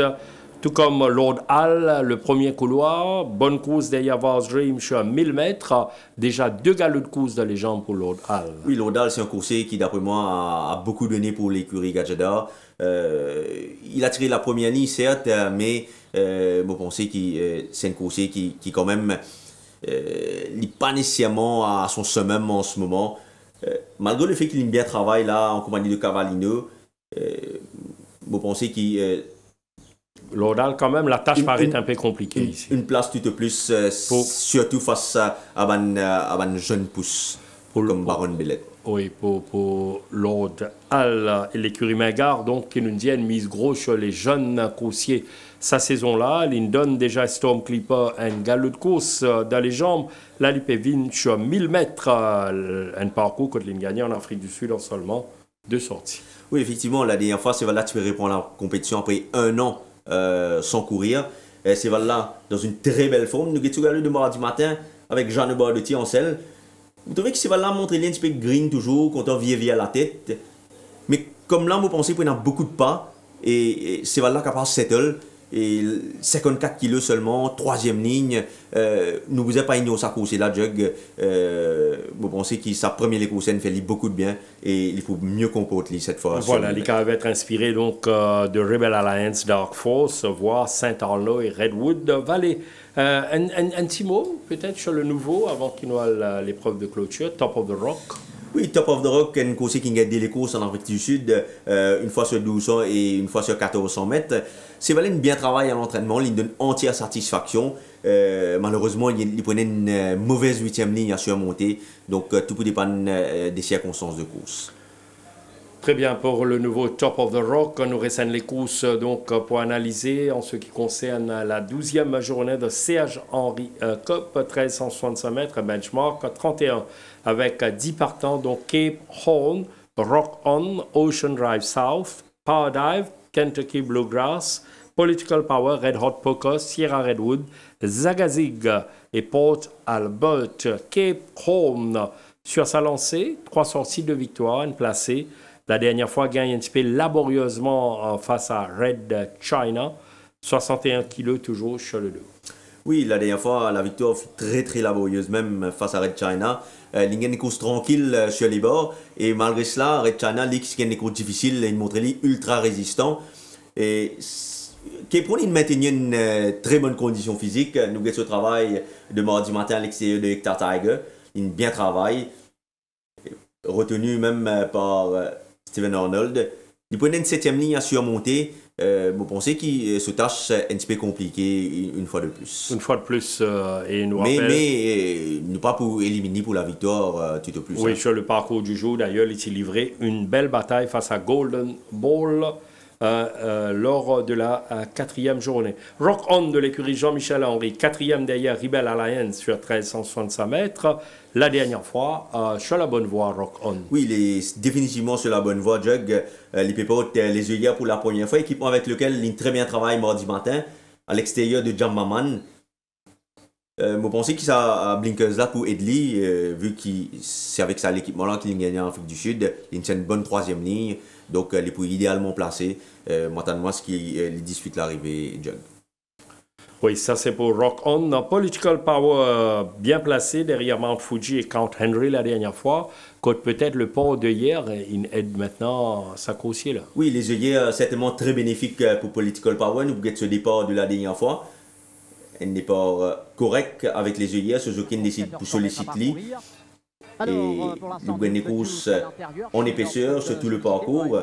Tout comme Lord Hall, le premier couloir, bonne course derrière Vars Dream sur 1000 mètres. Déjà 2 galops de course de légende pour Lord Hall. Oui, Lord Hall, c'est un coursier qui, d'après moi, a beaucoup donné pour l'écurie Gadjada. Il a tiré la première ligne, certes, mais je pense que c'est un coursier qui quand même, n'est pas nécessairement à son sommet en ce moment. Malgré le fait qu'il aime bien travailler là en compagnie de Cavallino, je pense qu'il Lord Hall, quand même, la tâche paraît un peu compliquée ici. Une place tout de plus, surtout face à un jeune pousse comme Baron Bellet. Oui, pour Lord Hall et l'écurie Mingard, donc, qui nous dit une mise grosse sur les jeunes coursiers sa saison-là. Il donne déjà Storm Clipper un galop de course dans les jambes. Là, il peut venir sur 1000 mètres, un parcours qu'il a gagné en Afrique du Sud en seulement 2 sorties. Oui, effectivement, la dernière fois, c'est là que tu peux répondre à la compétition après 1 an. Sans courir. C'est là dans une très belle forme. Nous avons regardé de mardi matin avec Jean Bardetti en selle. Vous trouvez que c'est là montre un petit peu green toujours, quand on vient à la tête. Mais comme là, vous pensez qu'il y a beaucoup de pas. Et c'est là qu'à part settle. Et 54 kilos seulement, 3e ligne. Nous vous avez pas ignoré sa course. Et là, Jug, vous pensez que sa première course fait beaucoup de bien. Et il faut mieux comporter cette fois. Voilà, les cas va être inspiré donc de Rebel Alliance, Dark Force, voire Saint Arnaud et Redwood Valley. Un petit mot peut-être sur le nouveau avant qu'il nous ait l'épreuve de clôture, Top of the Rock. Oui, Top of the Rock, une course qui gagne les courses en Afrique du Sud, une fois sur 1200 et une fois sur 1400 mètres. C'est vraiment bien travaillé à l'entraînement, il donne entière satisfaction. Malheureusement, il prenait une mauvaise 8e ligne à surmonter, donc tout peut dépendre des circonstances de course. Très bien, pour le nouveau Top of the Rock, nous récèlent les courses donc, pour analyser en ce qui concerne la 12e journée de Serge Henry Cup, 1365 mètres, benchmark 31, avec 10 partants, donc Cape Horn, Rock On, Ocean Drive South, Power Dive, Kentucky Bluegrass, Political Power, Red Hot Poker, Sierra Redwood, Zagazig et Port Albert. Cape Horn, sur sa lancée, 3 sorties de victoire, une placée. La dernière fois, gagne un petit peu laborieusement face à Red China. 61 kilos toujours sur le dos. Oui, la dernière fois, la victoire fut très très laborieuse, même face à Red China. Il gagne des courses tranquilles sur les bords. Et malgré cela, Red China, il gagne des courses difficiles, il montre les ultra résistant. Et Cape Horn, il maintenait une très bonne condition physique. Nous avons ce travail de mardi matin à l'extérieur de Hector Tiger. Il bien travaille, retenu même par Steven Arnold. Il prenait une 7e ligne à surmonter. Vous pensez que ce tâche est un petit peu compliqué une fois de plus. Une fois de plus, et nous rappelle... Mais nous pas pour éliminer pour la victoire tout au plus. Oui, sur le parcours du jour, d'ailleurs, il s'est livré une belle bataille face à Golden Ball. lors de la quatrième journée. Rock On de l'écurie Jean-Michel Henry, quatrième derrière Rebel Alliance sur 1365 mètres. La dernière fois, sur la bonne voie, Rock On. Oui, il est définitivement sur la bonne voie, Jug. Les pépotes, les œillères pour la première fois, équipement avec lequel il très bien travaille mardi matin à l'extérieur de Jammaman. Je pense qu'il ça blinkers là pour Edley, vu que c'est avec ça l'équipement là qu'il gagne en Afrique du Sud. Il a une bonne troisième ligne, donc il est pour idéalement placé. Maintenant, ce qui dispute l'arrivée, Jug. Oui, ça c'est pour Rock On. Political Power bien placé derrière Mount Fuji et Count Henry la dernière fois. Côte peut-être le port de hier, il aide maintenant sa coursier là. Oui, les œillères certainement très bénéfiques pour Political Power. Nous avons ce départ de la dernière fois. Un départ correct avec les œillères. Ce jockey décide pour solliciter. Et nous avons une course en épaisseur sur tout le parcours,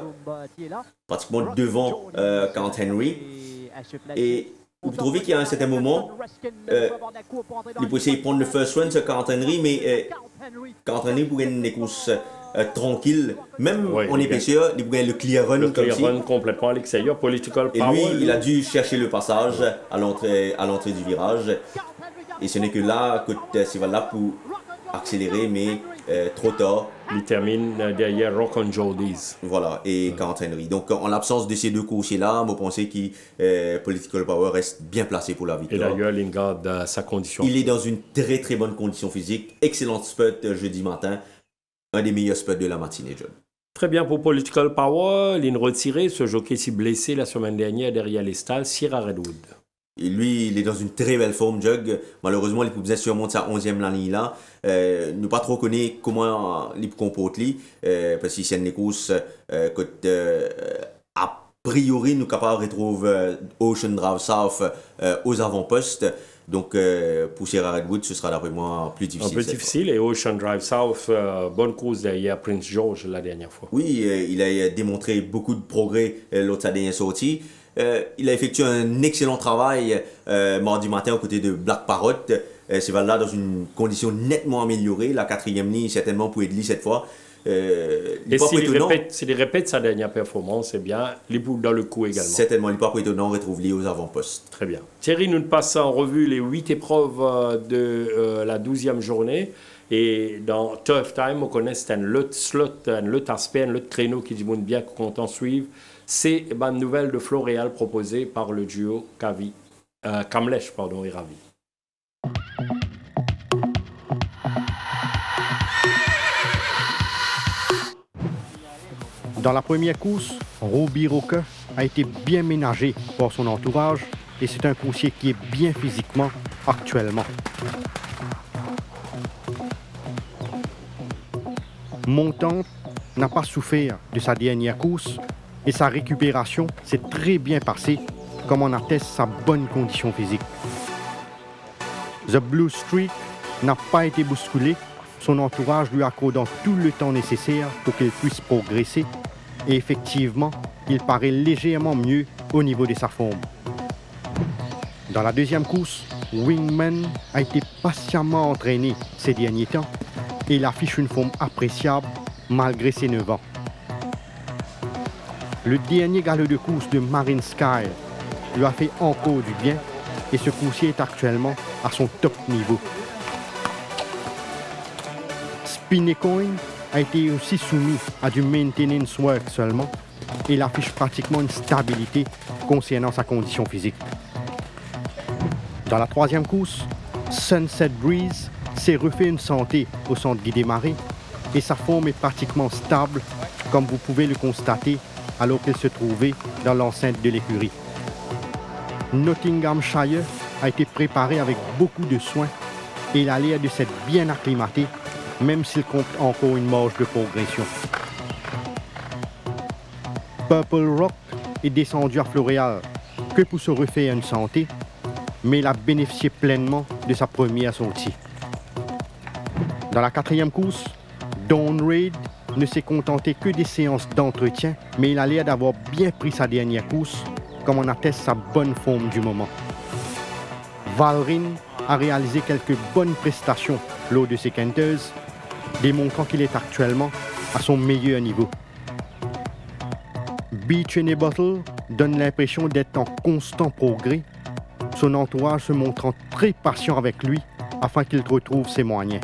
pratiquement devant Count Henry. Et vous trouvez qu'il y a un certain moment, il peut essayer de prendre le first run sur Count Henry, mais Count Henry pour une course tranquille, même en épaisseur, il peut le clear run. Le clear run complètement à l'extérieur, Political Power. Et lui, il a dû chercher le passage à l'entrée du virage. Et ce n'est que là que c'est là pour accélérer, mais trop tard. Il termine derrière Rock On Joldies. Voilà, et Count Henry. Donc, en l'absence de ces deux coursiers-là, je pense que Political Power reste bien placé pour la victoire. Et d'ailleurs, il garde sa condition. Il est dans une très très bonne condition physique. Excellent spot jeudi matin. Un des meilleurs spots de la matinée, John. Très bien pour Political Power. Ligne retirée. Ce jockey s'est blessé la semaine dernière derrière les stalles. Sierra Redwood. Et lui, il est dans une très belle forme, Jug. Malheureusement, il peut surmonter sa 11e ligne là. Nous pas trop connaître comment il peut comporter lui, parce qu'il y a une course a priori, nous sommes capables de retrouver Ocean Drive South aux avant-postes. Donc, pour Sierra Redwood, ce sera d'après moi plus difficile. Un peu difficile. Et Ocean Drive South, bonne course derrière Prince George la dernière fois. Oui, il a démontré beaucoup de progrès lors de sa dernière sortie. Il a effectué un excellent travail mardi matin aux côtés de Black Parrot. C'est là dans une condition nettement améliorée. La quatrième ligne, certainement pour Edley cette fois. Et s'il répète sa dernière performance, c'est bien. Les boules dans le coup également. Certainement, il n'est pas étonnant, retrouve les aux avant-postes. Très bien. Thierry, nous passons en revue les 8 épreuves de la 12e journée. Et dans Tough Time, on connaît c'est un lot slot, un lot aspect, un lot créneau qui dit bien qu'on t'en suive. C'est une nouvelle de Floréal proposée par le duo Kamlesh et Ravi. Dans la première course, Robbie Roca a été bien ménagé par son entourage et c'est un coursier qui est bien physiquement actuellement. Montante n'a pas souffert de sa dernière course et sa récupération s'est très bien passée, comme en atteste sa bonne condition physique. The Blue Streak n'a pas été bousculé, son entourage lui accordant tout le temps nécessaire pour qu'il puisse progresser et effectivement, il paraît légèrement mieux au niveau de sa forme. Dans la deuxième course, Wingman a été patiemment entraîné ces derniers temps et il affiche une forme appréciable malgré ses 9 ans. Le dernier galop de course de Marine Sky lui a fait encore du bien et ce coursier est actuellement à son top niveau. Spinnecoin a été aussi soumis à du maintenance work seulement et il affiche pratiquement une stabilité concernant sa condition physique. Dans la troisième course, Sunset Breeze s'est refait une santé au centre Guy Desmarais et sa forme est pratiquement stable comme vous pouvez le constater alors qu'il se trouvait dans l'enceinte de l'écurie. Nottinghamshire a été préparé avec beaucoup de soin et il a l'air de s'être bien acclimaté même s'il compte encore une marge de progression. Purple Rock est descendu à Floréal que pour se refaire une santé, mais il a bénéficié pleinement de sa première sortie. Dans la quatrième course, Dawn Raid ne s'est contenté que des séances d'entretien, mais il a l'air d'avoir bien pris sa dernière course, comme en atteste sa bonne forme du moment. Valrin a réalisé quelques bonnes prestations lors de ses quinteuses, démontrant qu'il est actuellement à son meilleur niveau. Beach in a Bottle donne l'impression d'être en constant progrès, son entourage se montrant très patient avec lui afin qu'il retrouve ses moyens.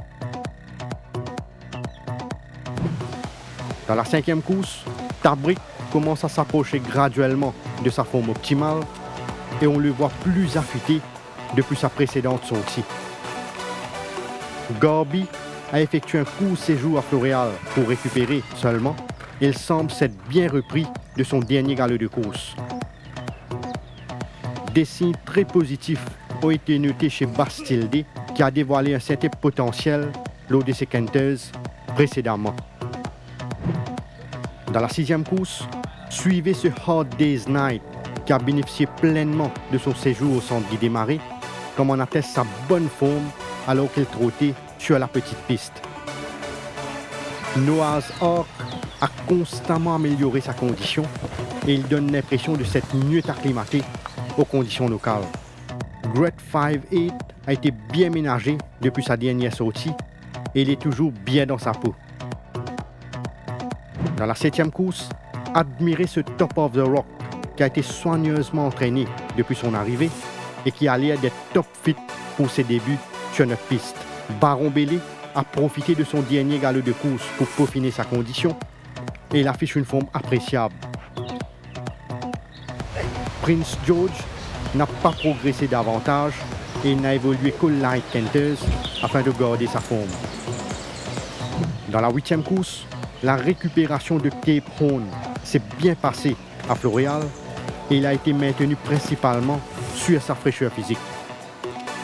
Dans la 5e course, Tabrick commence à s'approcher graduellement de sa forme optimale et on le voit plus affûté depuis sa précédente sortie. Garby a effectué un court séjour à Floréal pour récupérer seulement et il semble s'être bien repris de son dernier galop de course. Des signes très positifs ont été notés chez Bastilde qui a dévoilé un certain potentiel lors de ses quinteuses précédemment. Dans la 6e course, suivez ce Hard Day's Night qui a bénéficié pleinement de son séjour au centre Guy Desmarais, comme en atteste sa bonne forme alors qu'il trottait sur la petite piste. Noah's Ark a constamment amélioré sa condition et il donne l'impression de s'être mieux acclimaté aux conditions locales. Gret 5-8 a été bien ménagé depuis sa dernière sortie et il est toujours bien dans sa peau. Dans la 7e course, admirez ce Top of the Rock qui a été soigneusement entraîné depuis son arrivée et qui a l'air d'être top fit pour ses débuts sur notre piste. Baron Bélé a profité de son dernier galop de course pour peaufiner sa condition et il affiche une forme appréciable. Prince George n'a pas progressé davantage et il n'a évolué qu'au Light Kenters afin de garder sa forme. Dans la 8e course, la récupération de Cape Horn s'est bien passée à Floréal et il a été maintenu principalement sur sa fraîcheur physique.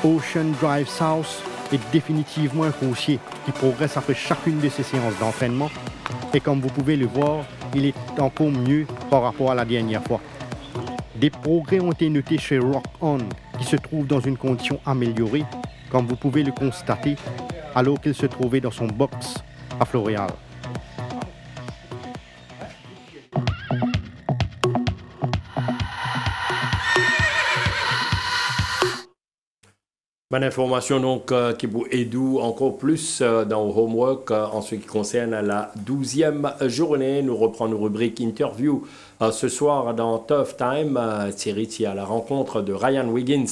Ocean Drive South est définitivement un coursier qui progresse après chacune de ses séances d'entraînement et comme vous pouvez le voir, il est encore mieux par rapport à la dernière fois. Des progrès ont été notés chez Rock On qui se trouve dans une condition améliorée, comme vous pouvez le constater alors qu'il se trouvait dans son box à Floréal. Bonne information donc qui vous aide encore plus dans le homework en ce qui concerne la 12e journée. Nous reprenons nos rubriques interview ce soir dans Tough Time. Thierry est à la rencontre de Ryan Wiggins,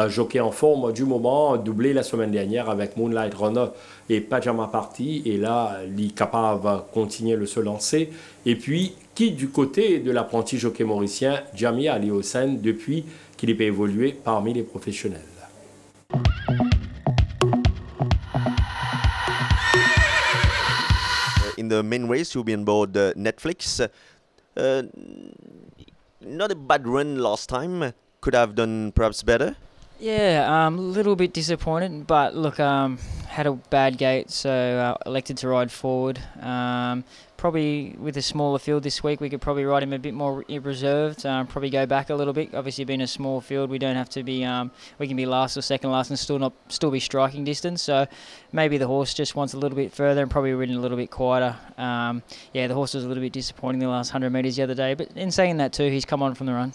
jockey en forme du moment, doublé la semaine dernière avec Moonlight Runner et Pajama Party. Et là, il est capable de continuer de se lancer. Et puis, qui du côté de l'apprenti jockey mauricien Jamie Ali Hossein depuis qu'il est évolué parmi les professionnels. In the main race, you'll be on board Netflix. Not a bad run last time. Could have done perhaps better. Yeah, a little bit disappointed, but look, had a bad gate, so elected to ride forward. Probably with a smaller field this week, we could probably ride him a bit more reserved. Probably go back a little bit. Obviously, being a small field, we don't have to be. We can be last or second last and still be striking distance. So maybe the horse just wants a little bit further and probably ridden a little bit quieter. Yeah, the horse was a little bit disappointing the last 100 metres the other day. But in saying that too, he's come on from the run.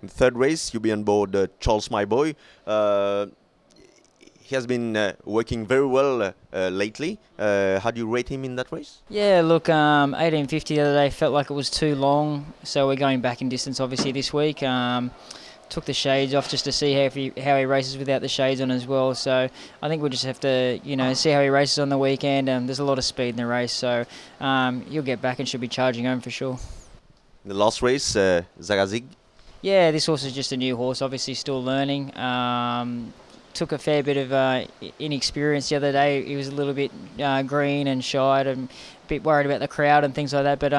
In the third race, you'll be on board Charles My Boy. He has been working very well lately. How do you rate him in that race? Yeah, look, 1850 the other day felt like it was too long, so we're going back in distance obviously this week. Took the shades off just to see how he races without the shades on as well. So I think we'll just have to, see how he races on the weekend. There's a lot of speed in the race, so he'll get back and should be charging home for sure. In the last race, Zagazig. Yeah, this horse is just a new horse, obviously still learning. Took a fair bit of inexperience the other day. He was a little bit green and shy and a bit worried about the crowd and things like that. But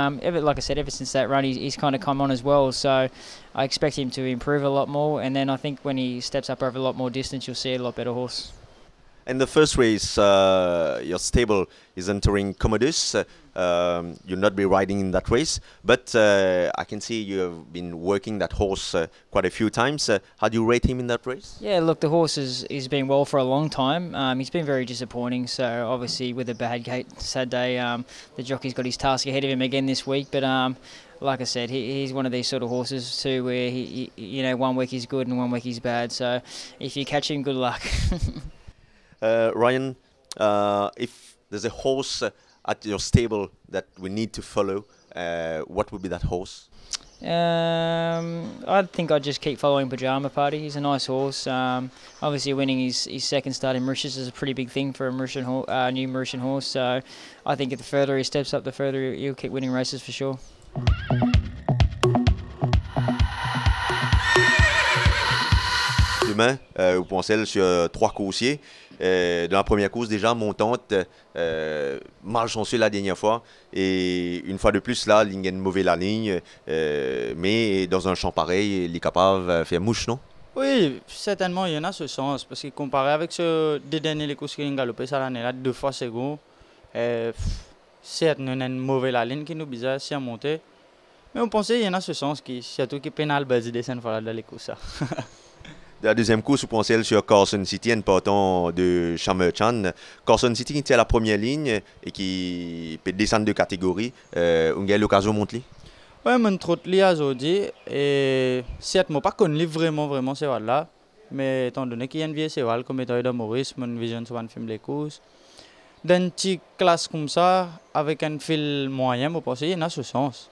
like I said, ever since that run, he's kind of come on as well. So I expect him to improve a lot more. And then I think when he steps up over a lot more distance, you'll see a lot better horse. In the first race, your stable is entering Commodus. You'll not be riding in that race, but I can see you have been working that horse quite a few times. How do you rate him in that race? Yeah, look, the horse has been well for a long time. He's been very disappointing, so obviously with a bad gate, sad day, the jockey's got his task ahead of him again this week, but like I said, he's one of these sort of horses too where he 1 week he's good and 1 week he's bad, so if you catch him, good luck. Ryan, if there's a horse at your stable that we need to follow, what would be that horse? I think I'd just keep following Pajama Party. He's a nice horse. Obviously, winning his second start in Mauritius is a pretty big thing for a new Mauritian horse. So I think the further he steps up, the further he'll keep winning races for sure. Demain, au Poncel, sur 3 coursiers. Dans la première course, déjà montante, malchanceux la dernière fois. Et une fois de plus, là, il y a une mauvaise la ligne. Mais dans un champ pareil, il est capable de faire mouche, non? Oui, certainement, il y en a ce sens. Parce que comparé avec ce deux derniers courses qui ont galopé ça l'année-là, 2 fois second, certes, nous avons une mauvaise la ligne qui nous bizarre si à monter. Mais on pensait qu'il y en a ce sens, surtout qui pénal basi des scènes dans les courses. La deuxième course, vous pensez sur Carson City, en partant de Chamerchan. Carson City qui tient la première ligne et qui peut descendre de catégorie. On a l'occasion de monter? Oui, je suis aujourd'hui. Et certes, je n'ai pas connu vraiment ce cheval-là. Mais étant donné qu'il y a une vieille cheval, comme étant de Maurice, mon vision sur un film des courses. Dans une petite classe comme ça, avec un fil moyen, je pense qu'il y en a ce sens.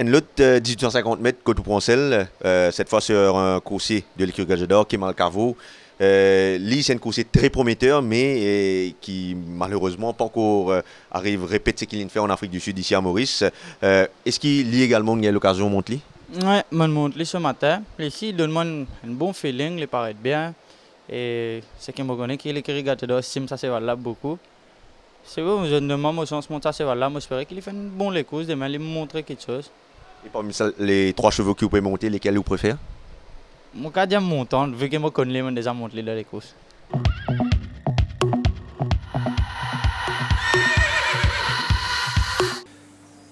Une autre 1850 mètres côte Poncel, cette fois sur un coursier de l'écurie Gajador, Kemal Cavo. Lui, c'est un coursier très prometteur, mais qui malheureusement pas encore arrive à répéter ce qu'il vient de faire en Afrique du Sud, ici à Maurice. Est-ce qu'il y a également l'occasion de monter? Oui, je monte ce matin. Ici, il donne un bon feeling, il paraît bien. Et ce qui me connaît, qui est l'écurie Gajador, estime ça c'est là beaucoup. C'est bon, je demande au sens monter ça là, j'espère qu'il fait une bonne course, demain il me montrer quelque chose. Et parmi les 3 chevaux que vous pouvez monter, lesquels vous préférez? Mon cas déjà montant, vu que je connais les déjà monté dans les courses.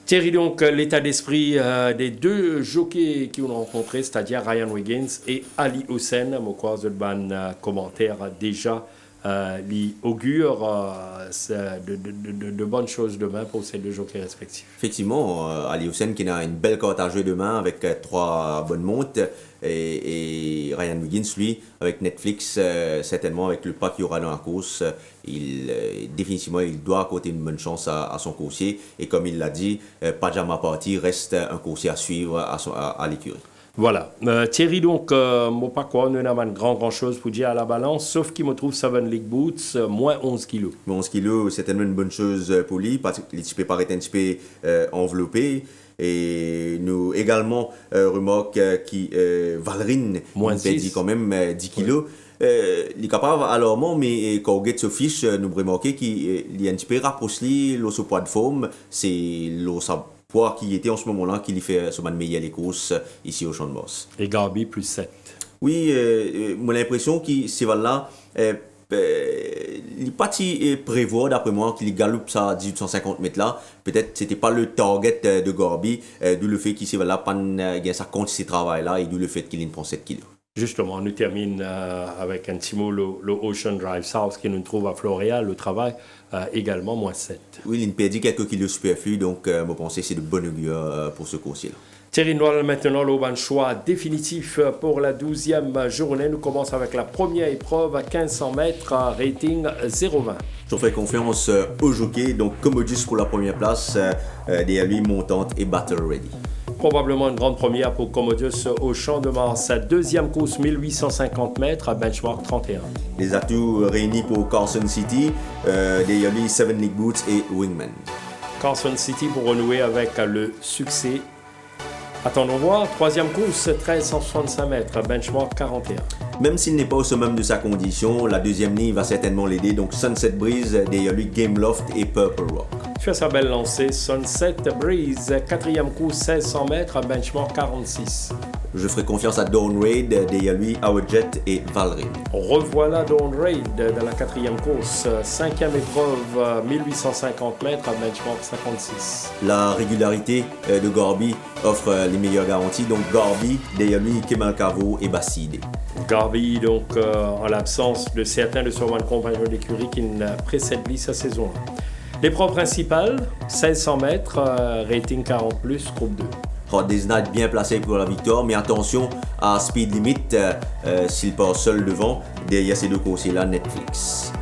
Thierry, donc l'état d'esprit des 2 jockeys qui ont rencontré, c'est-à-dire Ryan Wiggins et Ali Hossein, je crois que le commentaire déjà lui augure de bonnes choses demain pour ces 2 jockeys respectifs. Effectivement, Ali Hossein qui a une belle carte à jouer demain avec 3 bonnes montes et Ryan Wiggins, lui, avec Netflix, certainement avec le pas qu'il y aura dans la course, définitivement il doit accorder une bonne chance à son coursier et comme il l'a dit, Pajama Party reste un coursier à suivre à l'écurie. Voilà. Thierry, donc, moi, pas quoi, nous n'avons pas grand chose pour dire à la balance, sauf qu'il me trouve 7 League Boots, moins 11 kilos. Moins 11 kilos, c'est tellement une bonne chose pour lui, parce qu'il ne peut pas être un petit peu enveloppé. Et nous également, remarque qui Valrine, il dit quand même 10 kilos. Il est capable, alors, mais quand on regarde ce fiche, nous remarquons qu'il y a un petit peu rapproché l'os au poids de forme, c'est l'os poids qui était en ce moment-là, qui lui fait ce meilleur les courses ici au Champ de Mars. Et Garbi plus 7. Oui, j'ai l'impression que ces là il n'est pas prévoir d'après moi qu'il galope ça à 1850 mètres là. Peut-être c'était pas le target de Garbi, d'où le fait qu'il s'est là, ça compte ses travail là et d'où le fait qu'il prend 7 kilos. Justement, nous termine avec un petit mot, le Ocean Drive South qui nous trouve à Floréal, le travail également moins 7. Oui, il perdit quelques kilos superflus, donc je pense que c'est de bon augure pour ce coursier-là. Thierry Noël, maintenant, le bon choix définitif pour la 12e journée. Nous commençons avec la première épreuve à 1500 mètres, rating 0,20. Je fais confiance au jockey, donc Commodus pour la première place, derrière lui Montante et Battle Ready. Probablement une grande première pour Commodus au Champ de Mars. Sa 2e course 1850 mètres à benchmark 31. Les atouts réunis pour Carson City, derrière lui 7 League Boots et Wingman. Carson City pour renouer avec le succès. Attendons voir, 3e course 1365 mètres à benchmark 41. Même s'il n'est pas au summum de sa condition, la 2e ligne va certainement l'aider. Donc Sunset Breeze, derrière lui Game Loft et Purple Rock. Fait sa belle lancée, Sunset Breeze, 4e course 1600 mètres à benchmark 46. Je ferai confiance à Dawn Raid, derrière lui Howard Jet et Valrine. Revoilà Dawn Raid dans la 4e course, 5e épreuve 1850 mètres à benchmark 56. La régularité de Garbi offre les meilleures garanties. Donc Garbi, derrière lui Kemal Cavo et Basside. Garbi, donc en l'absence de certains de son compagnons d'écurie qui ne précèdent lui sa saison. L'épreuve principale, 1600 mètres, rating 40+, groupe 2. Hot Days Night bien placé pour la victoire, mais attention à speed limit s'il part seul devant, derrière ces 2 coursiers-là, Netflix.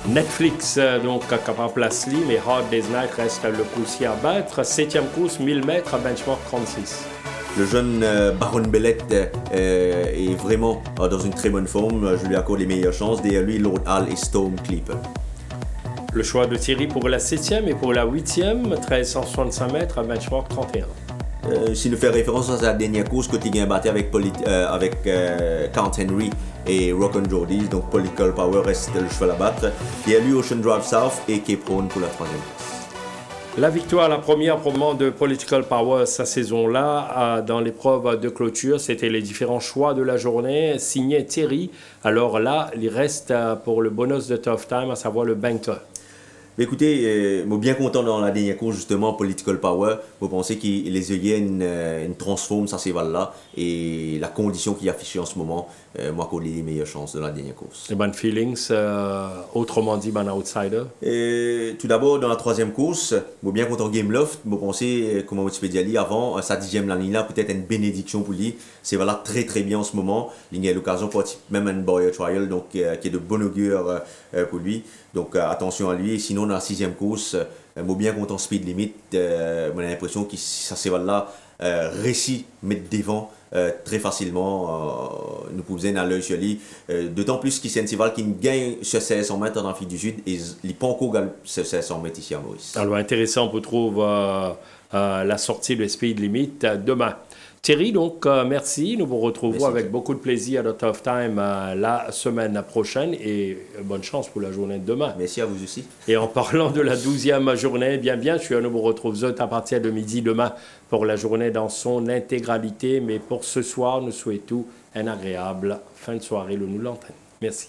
Netflix, donc, capable place li, mais Hard Day's Night reste le coursier à battre. 7e course, 1000 mètres à benchmark 36. Le jeune Baron Bellette est vraiment dans une très bonne forme. Je lui accorde les meilleures chances. Derrière lui, Lord Hall et Storm Clipper. Le choix de Thierry pour la 7e et pour la 8e, 1365 mètres à benchmark 31. S'il nous fait référence à sa dernière course, que tu as battu avec Count Henry et Rock and Jordies, donc Political Power reste le cheval à battre. Derrière lui, Ocean Drive South et Cape Horn pour la 3e course. La victoire, la première probablement de Political Power sa saison-là, dans l'épreuve de clôture, c'était les différents choix de la journée, signé Thierry. Alors là, il reste pour le bonus de Tough Time, à savoir le banker. Écoutez, moi bien content dans la dernière course justement, Political Power. Vous pensez qu'il les yeux une transforme ça ces là et la condition qu'il affiche en ce moment, moi qu'on les meilleures chances de la dernière course. Les bonnes feelings, autrement dit, ben outsider. Et tout d'abord dans la 3e course, moi bien content Game Loft. Vous pensez comment Wikipédia dit avant sa 10e ligne là peut-être une bénédiction pour lui. C'est voilà très très bien en ce moment. Il a l'occasion pour même un Boyer Trial donc qui est de bon augure pour lui. Donc attention à lui. Sinon dans la 6e course, moi bien content Speed Limit. J'ai l'impression que ça c'est là réussi mettre devant très facilement. Nous pouvons à l'œil sur lui. D'autant plus qu'il c'est un cheval qui gagne sur 1600 mètres dans l'Afrique du Sud et il n'est pas encore gagné sur 1600 mètres ici à Maurice. Alors intéressant pour trouver la sortie de Speed Limit demain. Thierry, donc merci. Nous vous retrouvons avec beaucoup de plaisir à Tough Time la semaine prochaine et bonne chance pour la journée de demain. Merci à vous aussi. Et en parlant de la 12e journée, bien sûr, nous vous retrouvons à partir de midi demain pour la journée dans son intégralité. Mais pour ce soir, nous souhaitons une agréable fin de soirée, le nous l'antenne. Merci.